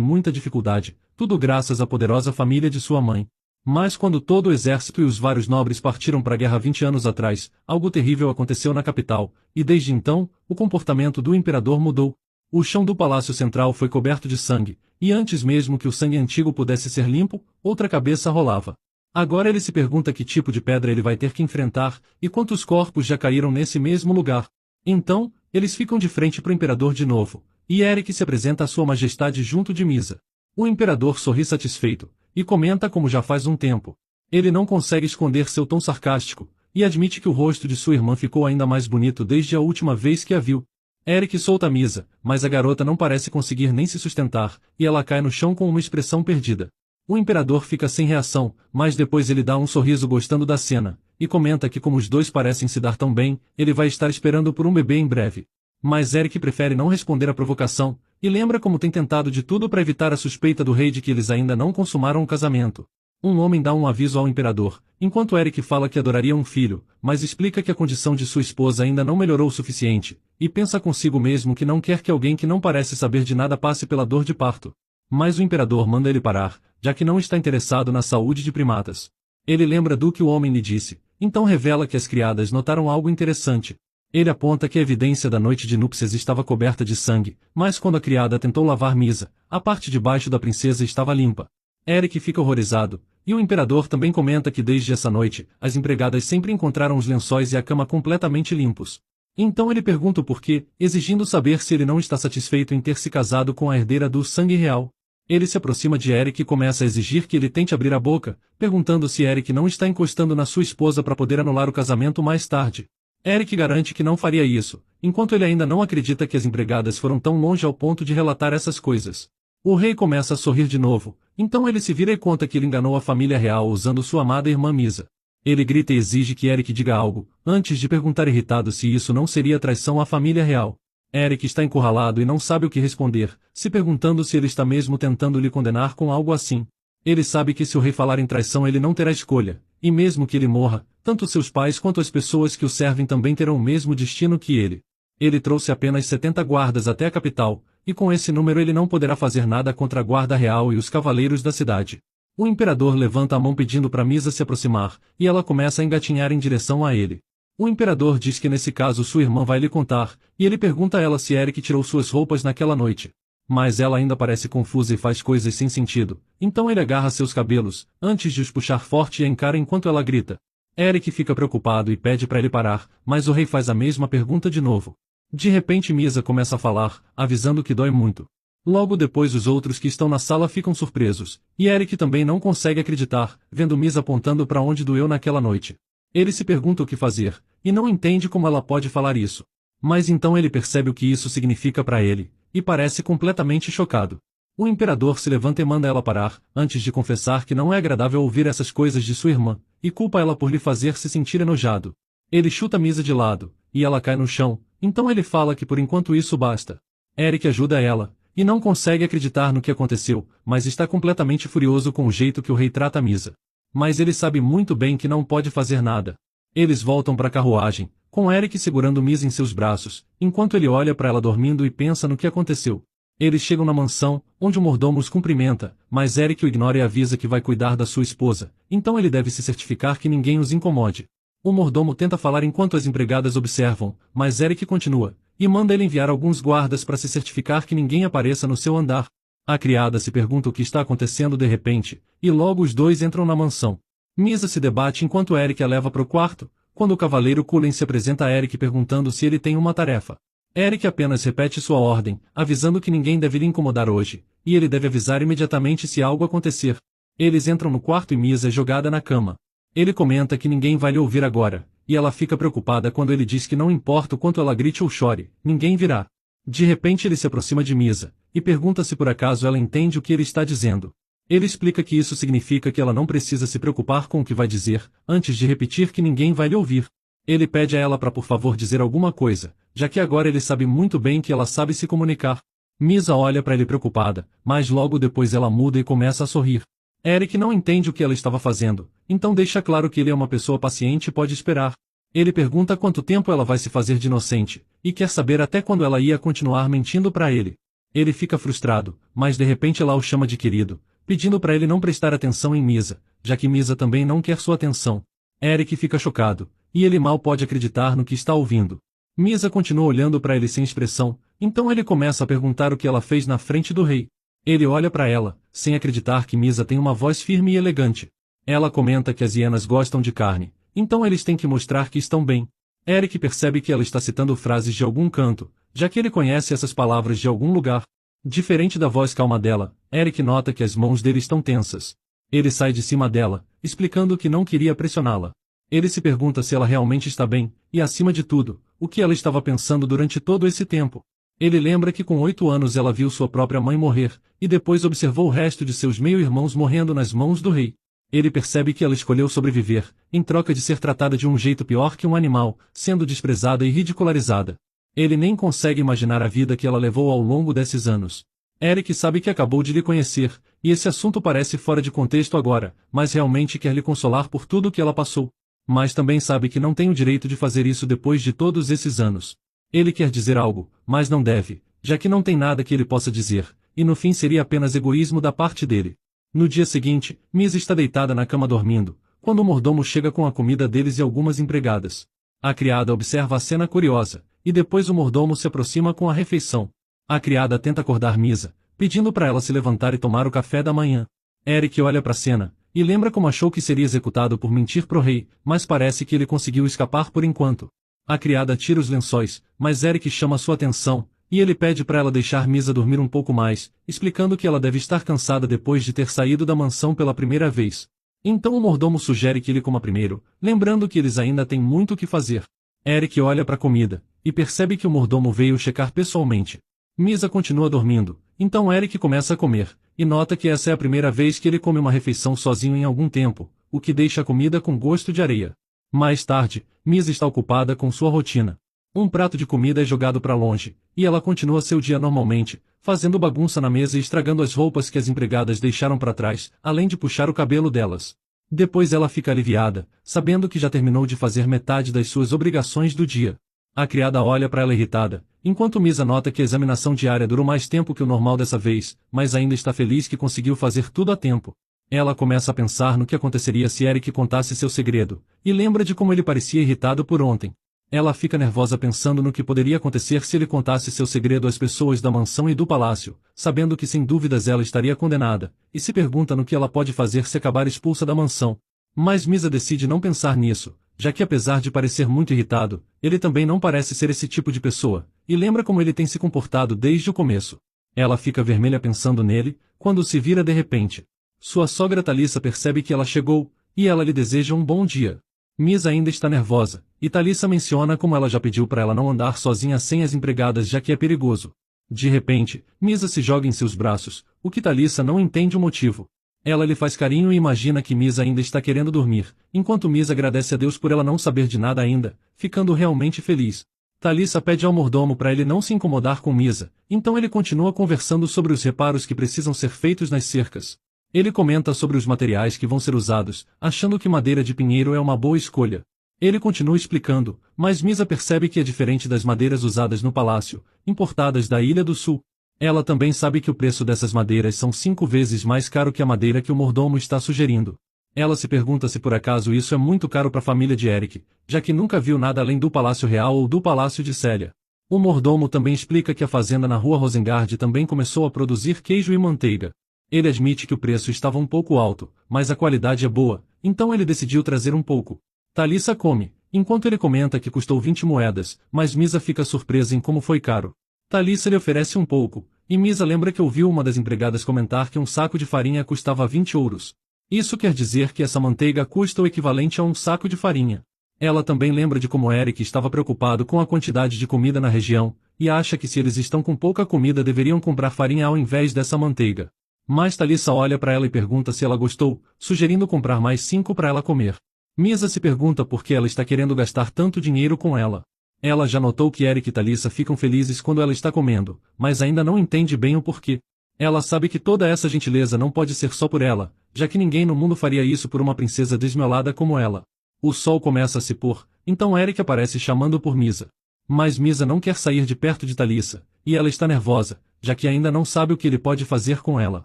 Speaker 1: muita dificuldade, tudo graças à poderosa família de sua mãe. Mas quando todo o exército e os vários nobres partiram para a guerra 20 anos atrás, algo terrível aconteceu na capital, e desde então, o comportamento do imperador mudou. O chão do palácio central foi coberto de sangue, e antes mesmo que o sangue antigo pudesse ser limpo, outra cabeça rolava. Agora ele se pergunta que tipo de pedra ele vai ter que enfrentar, e quantos corpos já caíram nesse mesmo lugar. Então, eles ficam de frente para o imperador de novo, e Eric se apresenta à sua majestade junto de Misa. O imperador sorri satisfeito, e comenta como já faz um tempo. Ele não consegue esconder seu tom sarcástico, e admite que o rosto de sua irmã ficou ainda mais bonito desde a última vez que a viu. Eric solta Misa, mas a garota não parece conseguir nem se sustentar, e ela cai no chão com uma expressão perdida. O imperador fica sem reação, mas depois ele dá um sorriso gostando da cena, e comenta que como os dois parecem se dar tão bem, ele vai estar esperando por um bebê em breve. Mas Eric prefere não responder à provocação, e lembra como tem tentado de tudo para evitar a suspeita do rei de que eles ainda não consumaram o casamento. Um homem dá um aviso ao imperador, enquanto Eric fala que adoraria um filho, mas explica que a condição de sua esposa ainda não melhorou o suficiente, e pensa consigo mesmo que não quer que alguém que não parece saber de nada passe pela dor de parto. Mas o imperador manda ele parar, já que não está interessado na saúde de primatas. Ele lembra do que o homem lhe disse, então revela que as criadas notaram algo interessante. Ele aponta que a evidência da noite de núpcias estava coberta de sangue, mas quando a criada tentou lavar Misa, a parte de baixo da princesa estava limpa. Eric fica horrorizado, e o imperador também comenta que desde essa noite, as empregadas sempre encontraram os lençóis e a cama completamente limpos. Então ele pergunta o porquê, exigindo saber se ele não está satisfeito em ter se casado com a herdeira do sangue real. Ele se aproxima de Eric e começa a exigir que ele tente abrir a boca, perguntando se Eric não está encostando na sua esposa para poder anular o casamento mais tarde. Eric garante que não faria isso, enquanto ele ainda não acredita que as empregadas foram tão longe ao ponto de relatar essas coisas. O rei começa a sorrir de novo, então ele se vira e conta que ele enganou a família real usando sua amada irmã Misa. Ele grita e exige que Eric diga algo, antes de perguntar irritado se isso não seria traição à família real. Eric está encurralado e não sabe o que responder, se perguntando se ele está mesmo tentando lhe condenar com algo assim. Ele sabe que se o rei falar em traição ele não terá escolha, e mesmo que ele morra, tanto seus pais quanto as pessoas que o servem também terão o mesmo destino que ele. Ele trouxe apenas 70 guardas até a capital, e com esse número ele não poderá fazer nada contra a guarda real e os cavaleiros da cidade. O imperador levanta a mão pedindo para Misa se aproximar, e ela começa a engatinhar em direção a ele. O imperador diz que nesse caso sua irmã vai lhe contar, e ele pergunta a ela se Eric tirou suas roupas naquela noite. Mas ela ainda parece confusa e faz coisas sem sentido, então ele agarra seus cabelos, antes de os puxar forte e a encara enquanto ela grita. Eric fica preocupado e pede para ele parar, mas o rei faz a mesma pergunta de novo. De repente Misa começa a falar, avisando que dói muito. Logo depois os outros que estão na sala ficam surpresos, e Eric também não consegue acreditar, vendo Misa apontando para onde doeu naquela noite. Ele se pergunta o que fazer, e não entende como ela pode falar isso. Mas então ele percebe o que isso significa para ele, e parece completamente chocado. O imperador se levanta e manda ela parar, antes de confessar que não é agradável ouvir essas coisas de sua irmã, e culpa ela por lhe fazer se sentir enojado. Ele chuta Misa de lado, e ela cai no chão, então ele fala que por enquanto isso basta. Eric ajuda ela, e não consegue acreditar no que aconteceu, mas está completamente furioso com o jeito que o rei trata Misa. Mas ele sabe muito bem que não pode fazer nada. Eles voltam para a carruagem, com Eric segurando Misa em seus braços, enquanto ele olha para ela dormindo e pensa no que aconteceu. Eles chegam na mansão, onde o mordomo os cumprimenta, mas Eric o ignora e avisa que vai cuidar da sua esposa, então ele deve se certificar que ninguém os incomode. O mordomo tenta falar enquanto as empregadas observam, mas Eric continua, e manda ele enviar alguns guardas para se certificar que ninguém apareça no seu andar. A criada se pergunta o que está acontecendo de repente, e logo os dois entram na mansão. Misa se debate enquanto Eric a leva para o quarto, quando o cavaleiro Cullen se apresenta a Eric perguntando se ele tem uma tarefa. Eric apenas repete sua ordem, avisando que ninguém deve lhe incomodar hoje, e ele deve avisar imediatamente se algo acontecer. Eles entram no quarto e Misa é jogada na cama. Ele comenta que ninguém vai lhe ouvir agora, e ela fica preocupada quando ele diz que não importa o quanto ela grite ou chore, ninguém virá. De repente ele se aproxima de Misa, e pergunta se por acaso ela entende o que ele está dizendo. Ele explica que isso significa que ela não precisa se preocupar com o que vai dizer, antes de repetir que ninguém vai lhe ouvir. Ele pede a ela para por favor dizer alguma coisa, já que agora ele sabe muito bem que ela sabe se comunicar. Misa olha para ele preocupada, mas logo depois ela muda e começa a sorrir. Eric não entende o que ela estava fazendo, então deixa claro que ele é uma pessoa paciente e pode esperar. Ele pergunta quanto tempo ela vai se fazer de inocente, e quer saber até quando ela ia continuar mentindo para ele. Ele fica frustrado, mas de repente ela o chama de querido, pedindo para ele não prestar atenção em Misa, já que Misa também não quer sua atenção. Eric fica chocado, e ele mal pode acreditar no que está ouvindo. Misa continua olhando para ele sem expressão, então ele começa a perguntar o que ela fez na frente do rei. Ele olha para ela, sem acreditar que Misa tem uma voz firme e elegante. Ela comenta que as hienas gostam de carne, então eles têm que mostrar que estão bem. Eric percebe que ela está citando frases de algum canto, já que ele conhece essas palavras de algum lugar. Diferente da voz calma dela, Eric nota que as mãos dele estão tensas. Ele sai de cima dela, explicando que não queria pressioná-la. Ele se pergunta se ela realmente está bem, e acima de tudo, o que ela estava pensando durante todo esse tempo. Ele lembra que com 8 anos ela viu sua própria mãe morrer, e depois observou o resto de seus meio-irmãos morrendo nas mãos do rei. Ele percebe que ela escolheu sobreviver, em troca de ser tratada de um jeito pior que um animal, sendo desprezada e ridicularizada. Ele nem consegue imaginar a vida que ela levou ao longo desses anos. Eric sabe que acabou de lhe conhecer, e esse assunto parece fora de contexto agora, mas realmente quer lhe consolar por tudo o que ela passou. Mas também sabe que não tem o direito de fazer isso depois de todos esses anos. Ele quer dizer algo, mas não deve, já que não tem nada que ele possa dizer, e no fim seria apenas egoísmo da parte dele. No dia seguinte, Misa está deitada na cama dormindo, quando o mordomo chega com a comida deles e algumas empregadas. A criada observa a cena curiosa, e depois o mordomo se aproxima com a refeição. A criada tenta acordar Misa, pedindo para ela se levantar e tomar o café da manhã. Eric olha para a cena, e lembra como achou que seria executado por mentir pro rei, mas parece que ele conseguiu escapar por enquanto. A criada tira os lençóis, mas Eric chama sua atenção, e ele pede para ela deixar Misa dormir um pouco mais, explicando que ela deve estar cansada depois de ter saído da mansão pela primeira vez. Então o mordomo sugere que ele coma primeiro, lembrando que eles ainda têm muito o que fazer. Eric olha para a comida, e percebe que o mordomo veio checar pessoalmente. Misa continua dormindo, então Eric começa a comer, e nota que essa é a primeira vez que ele come uma refeição sozinho em algum tempo, o que deixa a comida com gosto de areia. Mais tarde, Misa está ocupada com sua rotina. Um prato de comida é jogado para longe, e ela continua seu dia normalmente, fazendo bagunça na mesa e estragando as roupas que as empregadas deixaram para trás, além de puxar o cabelo delas. Depois ela fica aliviada, sabendo que já terminou de fazer metade das suas obrigações do dia. A criada olha para ela irritada, enquanto Misa nota que a examinação diária durou mais tempo que o normal dessa vez, mas ainda está feliz que conseguiu fazer tudo a tempo. Ela começa a pensar no que aconteceria se Eric contasse seu segredo, e lembra de como ele parecia irritado por ontem. Ela fica nervosa pensando no que poderia acontecer se ele contasse seu segredo às pessoas da mansão e do palácio, sabendo que sem dúvidas ela estaria condenada, e se pergunta no que ela pode fazer se acabar expulsa da mansão. Mas Misa decide não pensar nisso, já que apesar de parecer muito irritado, ele também não parece ser esse tipo de pessoa, e lembra como ele tem se comportado desde o começo. Ela fica vermelha pensando nele, quando se vira de repente. Sua sogra Thalissa percebe que ela chegou, e ela lhe deseja um bom dia. Misa ainda está nervosa, e Thalissa menciona como ela já pediu para ela não andar sozinha sem as empregadas já que é perigoso. De repente, Misa se joga em seus braços, o que Thalissa não entende o motivo. Ela lhe faz carinho e imagina que Misa ainda está querendo dormir, enquanto Misa agradece a Deus por ela não saber de nada ainda, ficando realmente feliz. Thalissa pede ao mordomo para ele não se incomodar com Misa, então ele continua conversando sobre os reparos que precisam ser feitos nas cercas. Ele comenta sobre os materiais que vão ser usados, achando que madeira de pinheiro é uma boa escolha. Ele continua explicando, mas Misa percebe que é diferente das madeiras usadas no palácio, importadas da Ilha do Sul. Ela também sabe que o preço dessas madeiras são 5 vezes mais caro que a madeira que o mordomo está sugerindo. Ela se pergunta se por acaso isso é muito caro para a família de Eric, já que nunca viu nada além do Palácio Real ou do Palácio de Célia. O mordomo também explica que a fazenda na rua Rosengard também começou a produzir queijo e manteiga. Ele admite que o preço estava um pouco alto, mas a qualidade é boa, então ele decidiu trazer um pouco. Thalissa come, enquanto ele comenta que custou 20 moedas, mas Misa fica surpresa em como foi caro. Thalissa lhe oferece um pouco, e Misa lembra que ouviu uma das empregadas comentar que um saco de farinha custava 20 ouros. Isso quer dizer que essa manteiga custa o equivalente a um saco de farinha. Ela também lembra de como Eric estava preocupado com a quantidade de comida na região, e acha que se eles estão com pouca comida deveriam comprar farinha ao invés dessa manteiga. Mas Thalissa olha para ela e pergunta se ela gostou, sugerindo comprar mais 5 para ela comer. Misa se pergunta por que ela está querendo gastar tanto dinheiro com ela. Ela já notou que Eric e Thalissa ficam felizes quando ela está comendo, mas ainda não entende bem o porquê. Ela sabe que toda essa gentileza não pode ser só por ela, já que ninguém no mundo faria isso por uma princesa desmiolada como ela. O sol começa a se pôr, então Eric aparece chamando por Misa. Mas Misa não quer sair de perto de Thalissa, e ela está nervosa, já que ainda não sabe o que ele pode fazer com ela.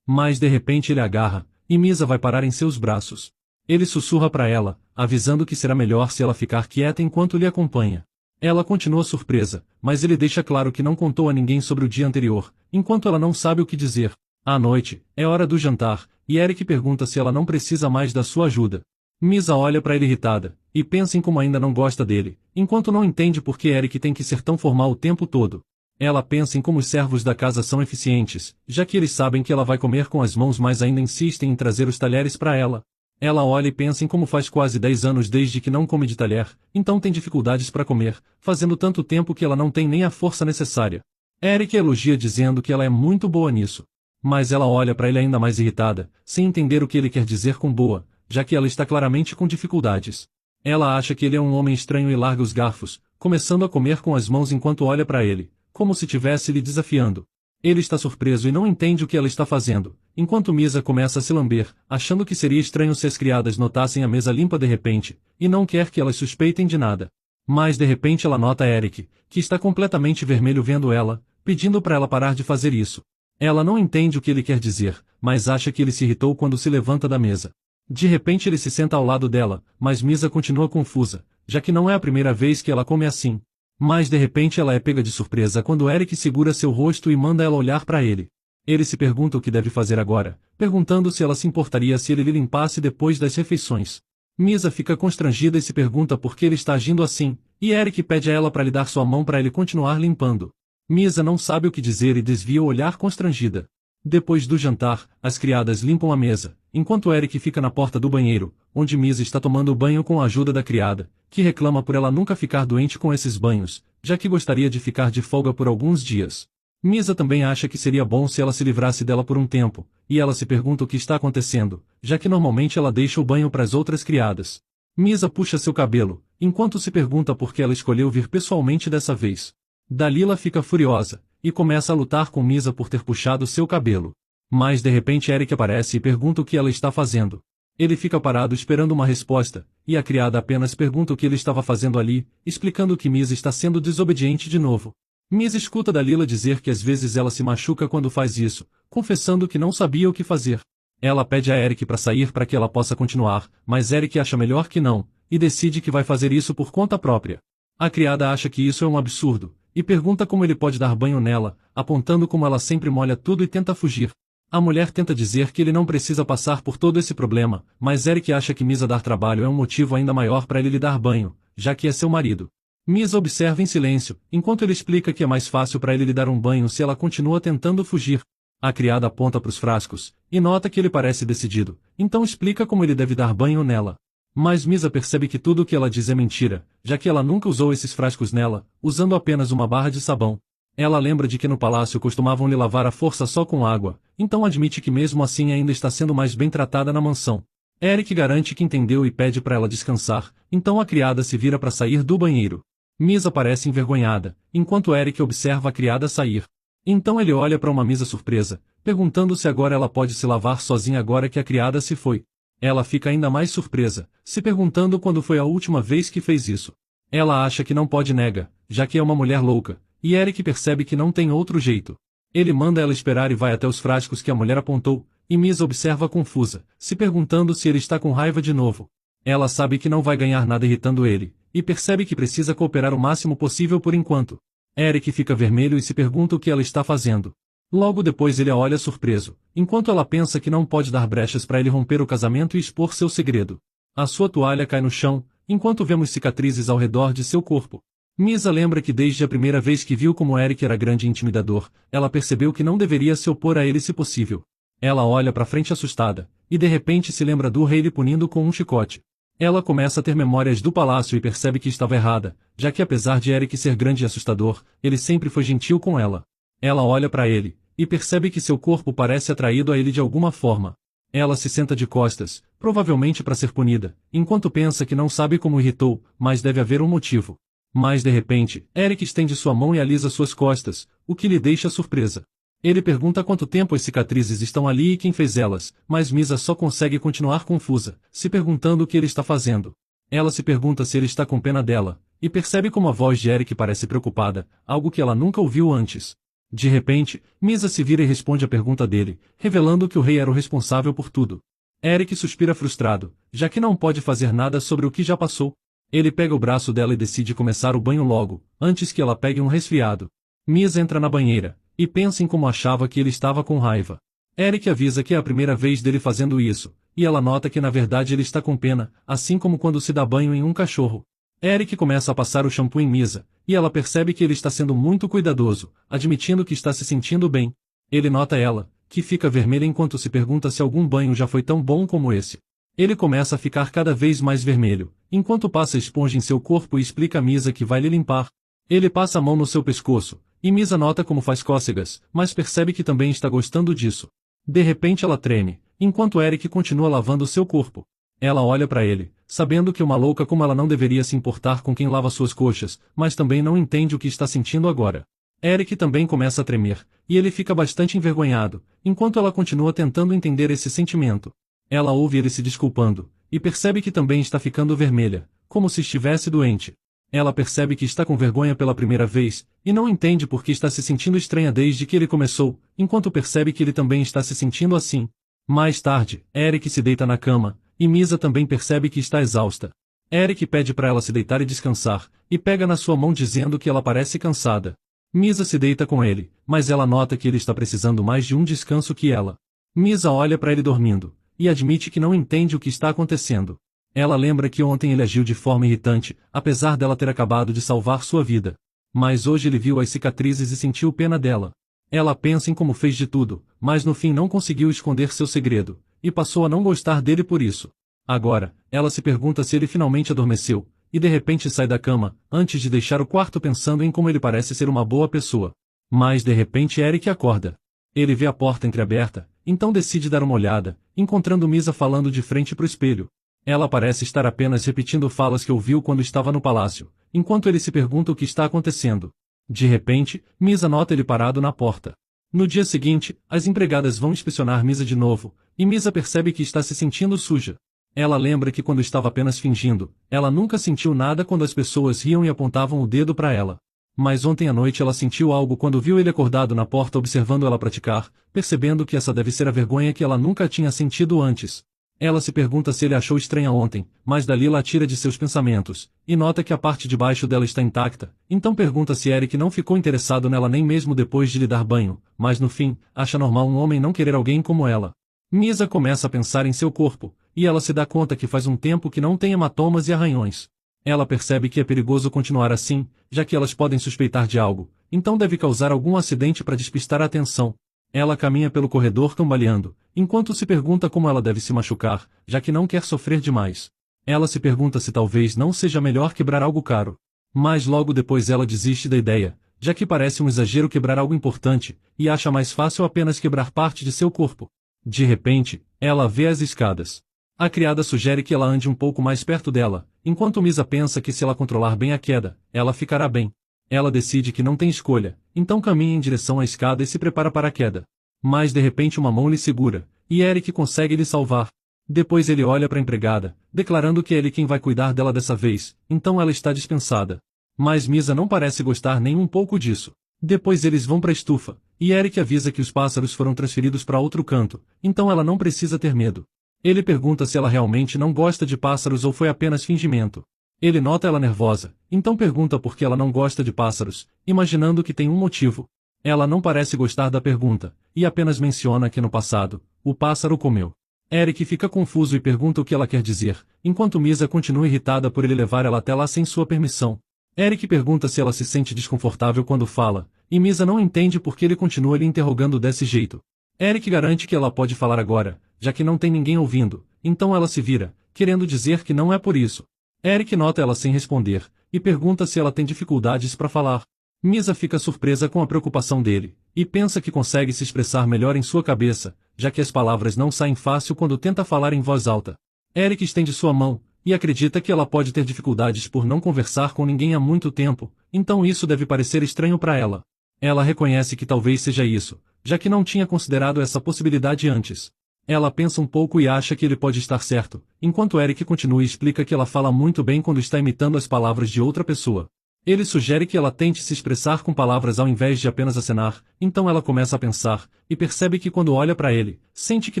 Speaker 1: Mas de repente ele a agarra, e Misa vai parar em seus braços. Ele sussurra para ela, avisando que será melhor se ela ficar quieta enquanto lhe acompanha. Ela continua surpresa, mas ele deixa claro que não contou a ninguém sobre o dia anterior, enquanto ela não sabe o que dizer. À noite, é hora do jantar, e Eric pergunta se ela não precisa mais da sua ajuda. Misa olha para ele irritada, e pensa em como ainda não gosta dele, enquanto não entende por que Eric tem que ser tão formal o tempo todo. Ela pensa em como os servos da casa são eficientes, já que eles sabem que ela vai comer com as mãos mas ainda insistem em trazer os talheres para ela. Ela olha e pensa em como faz quase 10 anos desde que não come de talher, então tem dificuldades para comer, fazendo tanto tempo que ela não tem nem a força necessária. Eric elogia dizendo que ela é muito boa nisso. Mas ela olha para ele ainda mais irritada, sem entender o que ele quer dizer com boa, já que ela está claramente com dificuldades. Ela acha que ele é um homem estranho e larga os garfos, começando a comer com as mãos enquanto olha para ele, como se estivesse lhe desafiando. Ele está surpreso e não entende o que ela está fazendo, enquanto Misa começa a se lamber, achando que seria estranho se as criadas notassem a mesa limpa de repente, e não quer que elas suspeitem de nada. Mas de repente ela nota Eric, que está completamente vermelho vendo ela, pedindo para ela parar de fazer isso. Ela não entende o que ele quer dizer, mas acha que ele se irritou quando se levanta da mesa. De repente ele se senta ao lado dela, mas Misa continua confusa, já que não é a primeira vez que ela come assim. Mas de repente ela é pega de surpresa quando Eric segura seu rosto e manda ela olhar para ele. Ele se pergunta o que deve fazer agora, perguntando se ela se importaria se ele lhe limpasse depois das refeições. Misa fica constrangida e se pergunta por que ele está agindo assim, e Eric pede a ela para lhe dar sua mão para ele continuar limpando. Misa não sabe o que dizer e desvia o olhar constrangida. Depois do jantar, as criadas limpam a mesa, enquanto Eric fica na porta do banheiro, onde Misa está tomando banho com a ajuda da criada, que reclama por ela nunca ficar doente com esses banhos, já que gostaria de ficar de folga por alguns dias. Misa também acha que seria bom se ela se livrasse dela por um tempo, e ela se pergunta o que está acontecendo, já que normalmente ela deixa o banho para as outras criadas. Misa puxa seu cabelo, enquanto se pergunta por que ela escolheu vir pessoalmente dessa vez. Dalila fica furiosa, e começa a lutar com Misa por ter puxado seu cabelo. Mas de repente Eric aparece e pergunta o que ela está fazendo. Ele fica parado esperando uma resposta, e a criada apenas pergunta o que ele estava fazendo ali, explicando que Misa está sendo desobediente de novo. Misa escuta Dalila dizer que às vezes ela se machuca quando faz isso, confessando que não sabia o que fazer. Ela pede a Eric para sair para que ela possa continuar, mas Eric acha melhor que não, e decide que vai fazer isso por conta própria. A criada acha que isso é um absurdo, e pergunta como ele pode dar banho nela, apontando como ela sempre molha tudo e tenta fugir. A mulher tenta dizer que ele não precisa passar por todo esse problema, mas Eric acha que Misa dar trabalho é um motivo ainda maior para ele lhe dar banho, já que é seu marido. Misa observa em silêncio, enquanto ele explica que é mais fácil para ele lhe dar um banho se ela continua tentando fugir. A criada aponta para os frascos, e nota que ele parece decidido, então explica como ele deve dar banho nela. Mas Misa percebe que tudo o que ela diz é mentira, já que ela nunca usou esses frascos nela, usando apenas uma barra de sabão. Ela lembra de que no palácio costumavam lhe lavar à força só com água, então admite que mesmo assim ainda está sendo mais bem tratada na mansão. Eric garante que entendeu e pede para ela descansar, então a criada se vira para sair do banheiro. Misa parece envergonhada, enquanto Eric observa a criada sair. Então ele olha para uma Misa surpresa, perguntando se agora ela pode se lavar sozinha agora que a criada se foi. Ela fica ainda mais surpresa, se perguntando quando foi a última vez que fez isso. Ela acha que não pode nega, já que é uma mulher louca, e Eric percebe que não tem outro jeito. Ele manda ela esperar e vai até os frascos que a mulher apontou, e Misa observa confusa, se perguntando se ele está com raiva de novo. Ela sabe que não vai ganhar nada irritando ele, e percebe que precisa cooperar o máximo possível por enquanto. Eric fica vermelho e se pergunta o que ela está fazendo. Logo depois ele a olha surpreso, enquanto ela pensa que não pode dar brechas para ele romper o casamento e expor seu segredo. A sua toalha cai no chão, enquanto vemos cicatrizes ao redor de seu corpo. Misa lembra que desde a primeira vez que viu como Eric era grande e intimidador, ela percebeu que não deveria se opor a ele se possível. Ela olha para frente assustada, e de repente se lembra do rei lhe punindo com um chicote. Ela começa a ter memórias do palácio e percebe que estava errada, já que apesar de Eric ser grande e assustador, ele sempre foi gentil com ela. Ela olha para ele, e percebe que seu corpo parece atraído a ele de alguma forma. Ela se senta de costas, provavelmente para ser punida, enquanto pensa que não sabe como irritou, mas deve haver um motivo. Mas de repente, Eric estende sua mão e alisa suas costas, o que lhe deixa surpresa. Ele pergunta há quanto tempo as cicatrizes estão ali e quem fez elas, mas Misa só consegue continuar confusa, se perguntando o que ele está fazendo. Ela se pergunta se ele está com pena dela, e percebe como a voz de Eric parece preocupada, algo que ela nunca ouviu antes. De repente, Misa se vira e responde à pergunta dele, revelando que o rei era o responsável por tudo. Eric suspira frustrado, já que não pode fazer nada sobre o que já passou. Ele pega o braço dela e decide começar o banho logo, antes que ela pegue um resfriado. Misa entra na banheira, e pensa em como achava que ele estava com raiva. Eric avisa que é a primeira vez dele fazendo isso, e ela nota que na verdade ele está com pena, assim como quando se dá banho em um cachorro. Eric começa a passar o shampoo em Misa, e ela percebe que ele está sendo muito cuidadoso, admitindo que está se sentindo bem. Ele nota ela, que fica vermelha enquanto se pergunta se algum banho já foi tão bom como esse. Ele começa a ficar cada vez mais vermelho, enquanto passa esponja em seu corpo e explica a Misa que vai lhe limpar. Ele passa a mão no seu pescoço, e Misa nota como faz cócegas, mas percebe que também está gostando disso. De repente ela treme, enquanto Eric continua lavando seu corpo. Ela olha para ele, sabendo que uma louca como ela não deveria se importar com quem lava suas coxas, mas também não entende o que está sentindo agora. Eric também começa a tremer, e ele fica bastante envergonhado, enquanto ela continua tentando entender esse sentimento. Ela ouve ele se desculpando, e percebe que também está ficando vermelha, como se estivesse doente. Ela percebe que está com vergonha pela primeira vez, e não entende por que está se sentindo estranha desde que ele começou, enquanto percebe que ele também está se sentindo assim. Mais tarde, Eric se deita na cama, e Misa também percebe que está exausta. Eric pede para ela se deitar e descansar, e pega na sua mão dizendo que ela parece cansada. Misa se deita com ele, mas ela nota que ele está precisando mais de um descanso que ela. Misa olha para ele dormindo, e admite que não entende o que está acontecendo. Ela lembra que ontem ele agiu de forma irritante, apesar dela ter acabado de salvar sua vida. Mas hoje ele viu as cicatrizes e sentiu pena dela. Ela pensa em como fez de tudo, mas no fim não conseguiu esconder seu segredo, e passou a não gostar dele por isso. Agora, ela se pergunta se ele finalmente adormeceu, e de repente sai da cama, antes de deixar o quarto pensando em como ele parece ser uma boa pessoa. Mas de repente Eric acorda. Ele vê a porta entreaberta, então decide dar uma olhada, encontrando Misa falando de frente para o espelho. Ela parece estar apenas repetindo falas que ouviu quando estava no palácio, enquanto ele se pergunta o que está acontecendo. De repente, Misa nota ele parado na porta. No dia seguinte, as empregadas vão inspecionar Misa de novo, e Misa percebe que está se sentindo suja. Ela lembra que quando estava apenas fingindo, ela nunca sentiu nada quando as pessoas riam e apontavam o dedo para ela. Mas ontem à noite ela sentiu algo quando viu ele acordado na porta observando ela praticar, percebendo que essa deve ser a vergonha que ela nunca tinha sentido antes. Ela se pergunta se ele achou estranha ontem, mas Dalila a tira de seus pensamentos, e nota que a parte de baixo dela está intacta, então pergunta se Eric não ficou interessado nela nem mesmo depois de lhe dar banho, mas no fim, acha normal um homem não querer alguém como ela. Misa começa a pensar em seu corpo, e ela se dá conta que faz um tempo que não tem hematomas e arranhões. Ela percebe que é perigoso continuar assim, já que elas podem suspeitar de algo, então deve causar algum acidente para despistar a atenção. Ela caminha pelo corredor cambaleando, enquanto se pergunta como ela deve se machucar, já que não quer sofrer demais. Ela se pergunta se talvez não seja melhor quebrar algo caro. Mas logo depois ela desiste da ideia, já que parece um exagero quebrar algo importante, e acha mais fácil apenas quebrar parte de seu corpo. De repente, ela vê as escadas. A criada sugere que ela ande um pouco mais perto dela, enquanto Misa pensa que se ela controlar bem a queda, ela ficará bem. Ela decide que não tem escolha, então caminha em direção à escada e se prepara para a queda. Mas de repente uma mão lhe segura, e Eric consegue lhe salvar. Depois ele olha para a empregada, declarando que é ele quem vai cuidar dela dessa vez, então ela está dispensada. Mas Misa não parece gostar nem um pouco disso. Depois eles vão para a estufa, e Eric avisa que os pássaros foram transferidos para outro canto, então ela não precisa ter medo. Ele pergunta se ela realmente não gosta de pássaros ou foi apenas fingimento. Ele nota ela nervosa, então pergunta por que ela não gosta de pássaros, imaginando que tem um motivo. Ela não parece gostar da pergunta, e apenas menciona que no passado, o pássaro comeu. Eric fica confuso e pergunta o que ela quer dizer, enquanto Misa continua irritada por ele levar ela até lá sem sua permissão. Eric pergunta se ela se sente desconfortável quando fala, e Misa não entende por que ele continua lhe interrogando desse jeito. Eric garante que ela pode falar agora, já que não tem ninguém ouvindo, então ela se vira, querendo dizer que não é por isso. Eric nota ela sem responder, e pergunta se ela tem dificuldades para falar. Misa fica surpresa com a preocupação dele, e pensa que consegue se expressar melhor em sua cabeça, já que as palavras não saem fácil quando tenta falar em voz alta. Eric estende sua mão, e acredita que ela pode ter dificuldades por não conversar com ninguém há muito tempo, então isso deve parecer estranho para ela. Ela reconhece que talvez seja isso, já que não tinha considerado essa possibilidade antes. Ela pensa um pouco e acha que ele pode estar certo, enquanto Eric continua e explica que ela fala muito bem quando está imitando as palavras de outra pessoa. Ele sugere que ela tente se expressar com palavras ao invés de apenas acenar, então ela começa a pensar, e percebe que quando olha para ele, sente que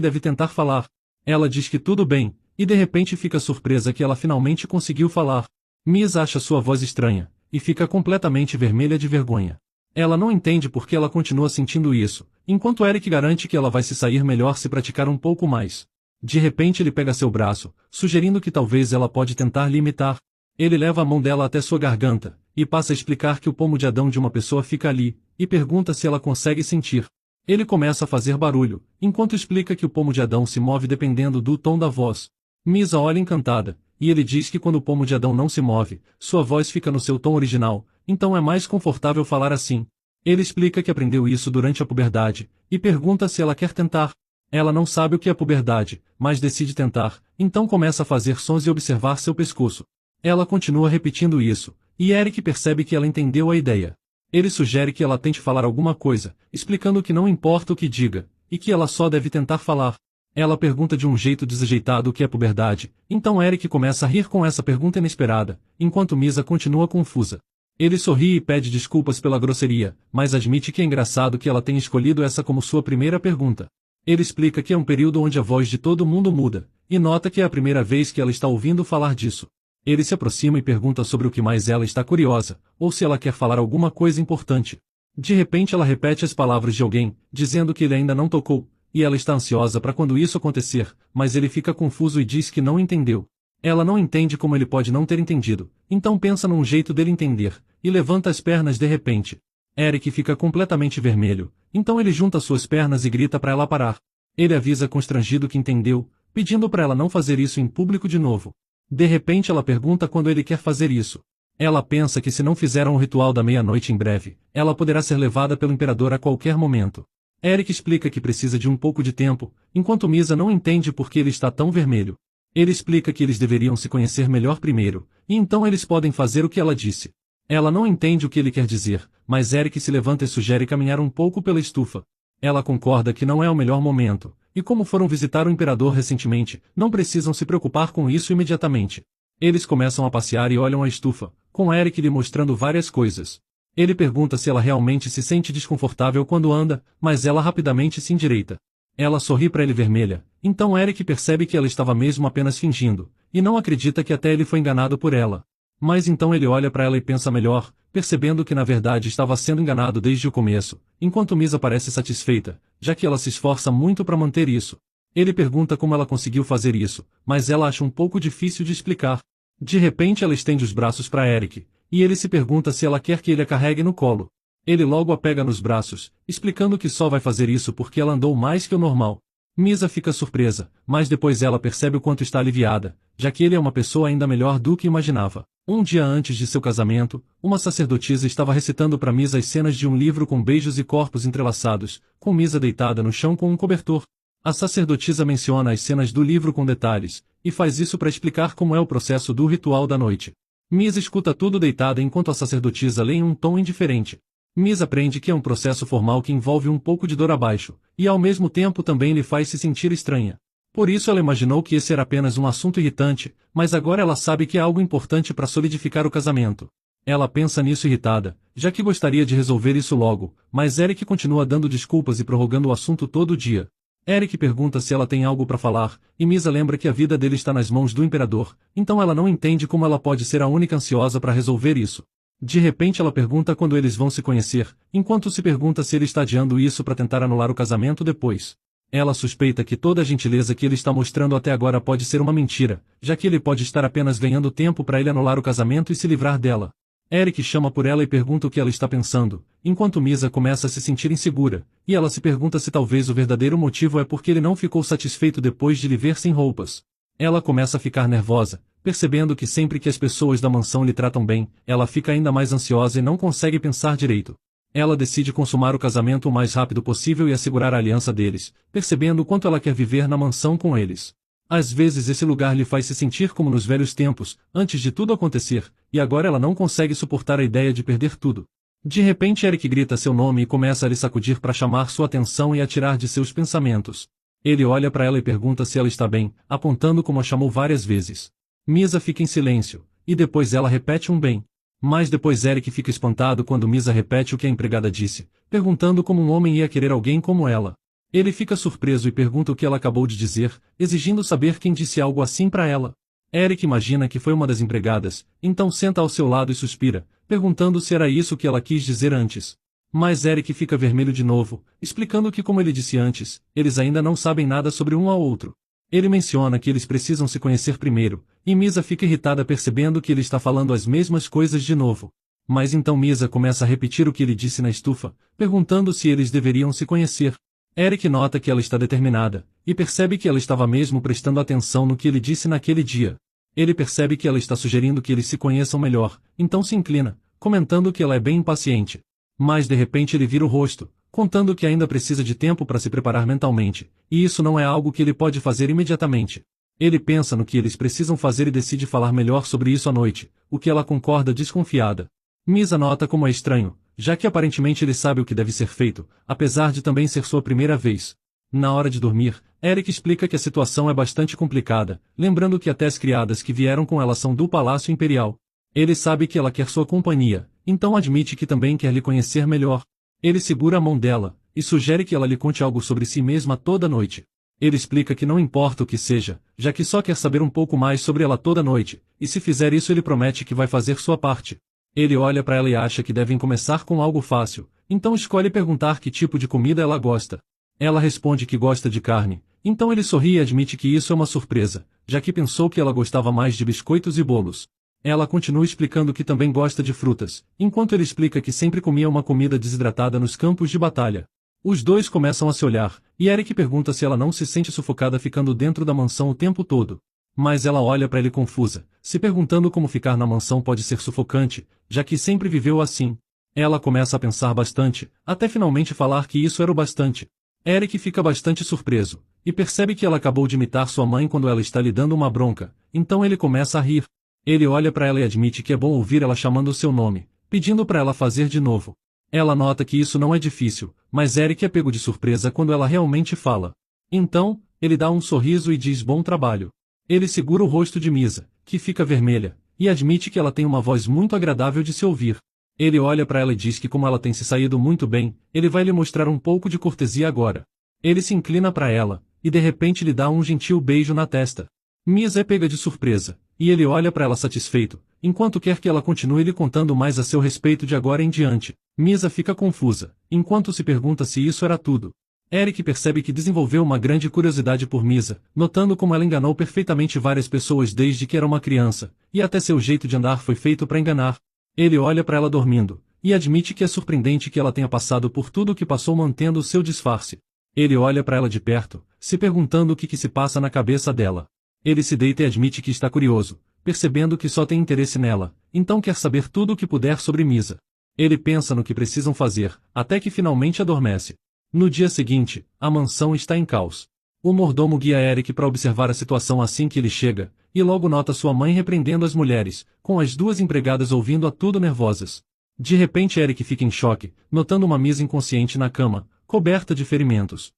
Speaker 1: deve tentar falar. Ela diz que tudo bem, e de repente fica surpresa que ela finalmente conseguiu falar. Miss acha sua voz estranha, e fica completamente vermelha de vergonha. Ela não entende por que ela continua sentindo isso, enquanto Eric garante que ela vai se sair melhor se praticar um pouco mais. De repente ele pega seu braço, sugerindo que talvez ela pode tentar lhe imitar. Ele leva a mão dela até sua garganta, e passa a explicar que o pomo de Adão de uma pessoa fica ali, e pergunta se ela consegue sentir. Ele começa a fazer barulho, enquanto explica que o pomo de Adão se move dependendo do tom da voz. Miss a olha encantada, e ele diz que quando o pomo de Adão não se move, sua voz fica no seu tom original, então é mais confortável falar assim. Ele explica que aprendeu isso durante a puberdade, e pergunta se ela quer tentar. Ela não sabe o que é puberdade, mas decide tentar, então começa a fazer sons e observar seu pescoço. Ela continua repetindo isso, e Eric percebe que ela entendeu a ideia. Ele sugere que ela tente falar alguma coisa, explicando que não importa o que diga, e que ela só deve tentar falar. Ela pergunta de um jeito desajeitado o que é puberdade, então Eric começa a rir com essa pergunta inesperada, enquanto Misa continua confusa. Ele sorri e pede desculpas pela grosseria, mas admite que é engraçado que ela tenha escolhido essa como sua primeira pergunta. Ele explica que é um período onde a voz de todo mundo muda, e nota que é a primeira vez que ela está ouvindo falar disso. Ele se aproxima e pergunta sobre o que mais ela está curiosa, ou se ela quer falar alguma coisa importante. De repente ela repete as palavras de alguém, dizendo que ele ainda não tocou, e ela está ansiosa para quando isso acontecer, mas ele fica confuso e diz que não entendeu. Ela não entende como ele pode não ter entendido, então pensa num jeito dele entender, e levanta as pernas de repente. Eric fica completamente vermelho, então ele junta suas pernas e grita para ela parar. Ele avisa constrangido que entendeu, pedindo para ela não fazer isso em público de novo. De repente ela pergunta quando ele quer fazer isso. Ela pensa que se não fizeram o ritual da meia-noite em breve, ela poderá ser levada pelo imperador a qualquer momento. Eric explica que precisa de um pouco de tempo, enquanto Misa não entende por que ele está tão vermelho. Ele explica que eles deveriam se conhecer melhor primeiro, e então eles podem fazer o que ela disse. Ela não entende o que ele quer dizer, mas Eric se levanta e sugere caminhar um pouco pela estufa. Ela concorda que não é o melhor momento, e como foram visitar o imperador recentemente, não precisam se preocupar com isso imediatamente. Eles começam a passear e olham a estufa, com Eric lhe mostrando várias coisas. Ele pergunta se ela realmente se sente desconfortável quando anda, mas ela rapidamente se endireita. Ela sorri para ele vermelha, então Eric percebe que ela estava mesmo apenas fingindo, e não acredita que até ele foi enganado por ela. Mas então ele olha para ela e pensa melhor, percebendo que na verdade estava sendo enganado desde o começo, enquanto Misa parece satisfeita, já que ela se esforça muito para manter isso. Ele pergunta como ela conseguiu fazer isso, mas ela acha um pouco difícil de explicar. De repente ela estende os braços para Eric, e ele se pergunta se ela quer que ele a carregue no colo. Ele logo a pega nos braços, explicando que só vai fazer isso porque ela andou mais que o normal. Misa fica surpresa, mas depois ela percebe o quanto está aliviada, já que ele é uma pessoa ainda melhor do que imaginava. Um dia antes de seu casamento, uma sacerdotisa estava recitando para Misa as cenas de um livro com beijos e corpos entrelaçados, com Misa deitada no chão com um cobertor. A sacerdotisa menciona as cenas do livro com detalhes, e faz isso para explicar como é o processo do ritual da noite. Misa escuta tudo deitada enquanto a sacerdotisa lê em um tom indiferente. Misa aprende que é um processo formal que envolve um pouco de dor abaixo, e ao mesmo tempo também lhe faz se sentir estranha. Por isso ela imaginou que esse era apenas um assunto irritante, mas agora ela sabe que é algo importante para solidificar o casamento. Ela pensa nisso irritada, já que gostaria de resolver isso logo, mas Eric continua dando desculpas e prorrogando o assunto todo dia. Eric pergunta se ela tem algo para falar, e Misa lembra que a vida dele está nas mãos do imperador, então ela não entende como ela pode ser a única ansiosa para resolver isso. De repente ela pergunta quando eles vão se conhecer, enquanto se pergunta se ele está adiando isso para tentar anular o casamento depois. Ela suspeita que toda a gentileza que ele está mostrando até agora pode ser uma mentira, já que ele pode estar apenas ganhando tempo para ele anular o casamento e se livrar dela. Eric chama por ela e pergunta o que ela está pensando, enquanto Misa começa a se sentir insegura, e ela se pergunta se talvez o verdadeiro motivo é porque ele não ficou satisfeito depois de lhe ver sem roupas. Ela começa a ficar nervosa, percebendo que sempre que as pessoas da mansão lhe tratam bem, ela fica ainda mais ansiosa e não consegue pensar direito. Ela decide consumar o casamento o mais rápido possível e assegurar a aliança deles, percebendo o quanto ela quer viver na mansão com eles. Às vezes esse lugar lhe faz se sentir como nos velhos tempos, antes de tudo acontecer, e agora ela não consegue suportar a ideia de perder tudo. De repente Eric grita seu nome e começa a lhe sacudir para chamar sua atenção e a tirar de seus pensamentos. Ele olha para ela e pergunta se ela está bem, apontando como a chamou várias vezes. Misa fica em silêncio, e depois ela repete um bem. Mas depois Eric fica espantado quando Misa repete o que a empregada disse, perguntando como um homem ia querer alguém como ela. Ele fica surpreso e pergunta o que ela acabou de dizer, exigindo saber quem disse algo assim para ela. Eric imagina que foi uma das empregadas, então senta ao seu lado e suspira, perguntando se era isso que ela quis dizer antes. Mas Eric fica vermelho de novo, explicando que, como ele disse antes, eles ainda não sabem nada sobre um ao outro. Ele menciona que eles precisam se conhecer primeiro, e Misa fica irritada percebendo que ele está falando as mesmas coisas de novo. Mas então Misa começa a repetir o que ele disse na estufa, perguntando se eles deveriam se conhecer. Eric nota que ela está determinada, e percebe que ela estava mesmo prestando atenção no que ele disse naquele dia. Ele percebe que ela está sugerindo que eles se conheçam melhor, então se inclina, comentando que ela é bem impaciente. Mas de repente ele vira o rosto, contando que ainda precisa de tempo para se preparar mentalmente, e isso não é algo que ele pode fazer imediatamente. Ele pensa no que eles precisam fazer e decide falar melhor sobre isso à noite, o que ela concorda desconfiada. Misa nota como é estranho, já que aparentemente ele sabe o que deve ser feito, apesar de também ser sua primeira vez. Na hora de dormir, Eric explica que a situação é bastante complicada, lembrando que até as criadas que vieram com ela são do Palácio Imperial. Ele sabe que ela quer sua companhia, então admite que também quer lhe conhecer melhor. Ele segura a mão dela, e sugere que ela lhe conte algo sobre si mesma toda noite. Ele explica que não importa o que seja, já que só quer saber um pouco mais sobre ela toda noite, e se fizer isso ele promete que vai fazer sua parte. Ele olha para ela e acha que devem começar com algo fácil, então escolhe perguntar que tipo de comida ela gosta. Ela responde que gosta de carne, então ele sorri e admite que isso é uma surpresa, já que pensou que ela gostava mais de biscoitos e bolos. Ela continua explicando que também gosta de frutas, enquanto ele explica que sempre comia uma comida desidratada nos campos de batalha. Os dois começam a se olhar, e Eric pergunta se ela não se sente sufocada ficando dentro da mansão o tempo todo. Mas ela olha para ele confusa, se perguntando como ficar na mansão pode ser sufocante, já que sempre viveu assim. Ela começa a pensar bastante, até finalmente falar que isso era o bastante. Eric fica bastante surpreso, e percebe que ela acabou de imitar sua mãe quando ela está lhe dando uma bronca, então ele começa a rir. Ele olha para ela e admite que é bom ouvir ela chamando o seu nome, pedindo para ela fazer de novo. Ela nota que isso não é difícil, mas Eric é pego de surpresa quando ela realmente fala. Então, ele dá um sorriso e diz bom trabalho. Ele segura o rosto de Misa, que fica vermelha, e admite que ela tem uma voz muito agradável de se ouvir. Ele olha para ela e diz que como ela tem se saído muito bem, ele vai lhe mostrar um pouco de cortesia agora. Ele se inclina para ela, e de repente lhe dá um gentil beijo na testa. Misa é pega de surpresa, e ele olha para ela satisfeito, enquanto quer que ela continue lhe contando mais a seu respeito de agora em diante. Misa fica confusa, enquanto se pergunta se isso era tudo. Eric percebe que desenvolveu uma grande curiosidade por Misa, notando como ela enganou perfeitamente várias pessoas desde que era uma criança, e até seu jeito de andar foi feito para enganar. Ele olha para ela dormindo, e admite que é surpreendente que ela tenha passado por tudo o que passou mantendo o seu disfarce. Ele olha para ela de perto, se perguntando o que se passa na cabeça dela. Ele se deita e admite que está curioso, percebendo que só tem interesse nela, então quer saber tudo o que puder sobre Misa. Ele pensa no que precisam fazer, até que finalmente adormece. No dia seguinte, a mansão está em caos. O mordomo guia Eric para observar a situação assim que ele chega, e logo nota sua mãe repreendendo as mulheres, com as duas empregadas ouvindo a tudo nervosas. De repente Eric fica em choque, notando uma Misa inconsciente na cama, coberta de ferimentos.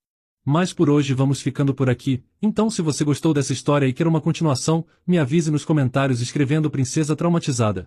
Speaker 1: Mas por hoje vamos ficando por aqui, então se você gostou dessa história e quer uma continuação, me avise nos comentários escrevendo Princesa Traumatizada.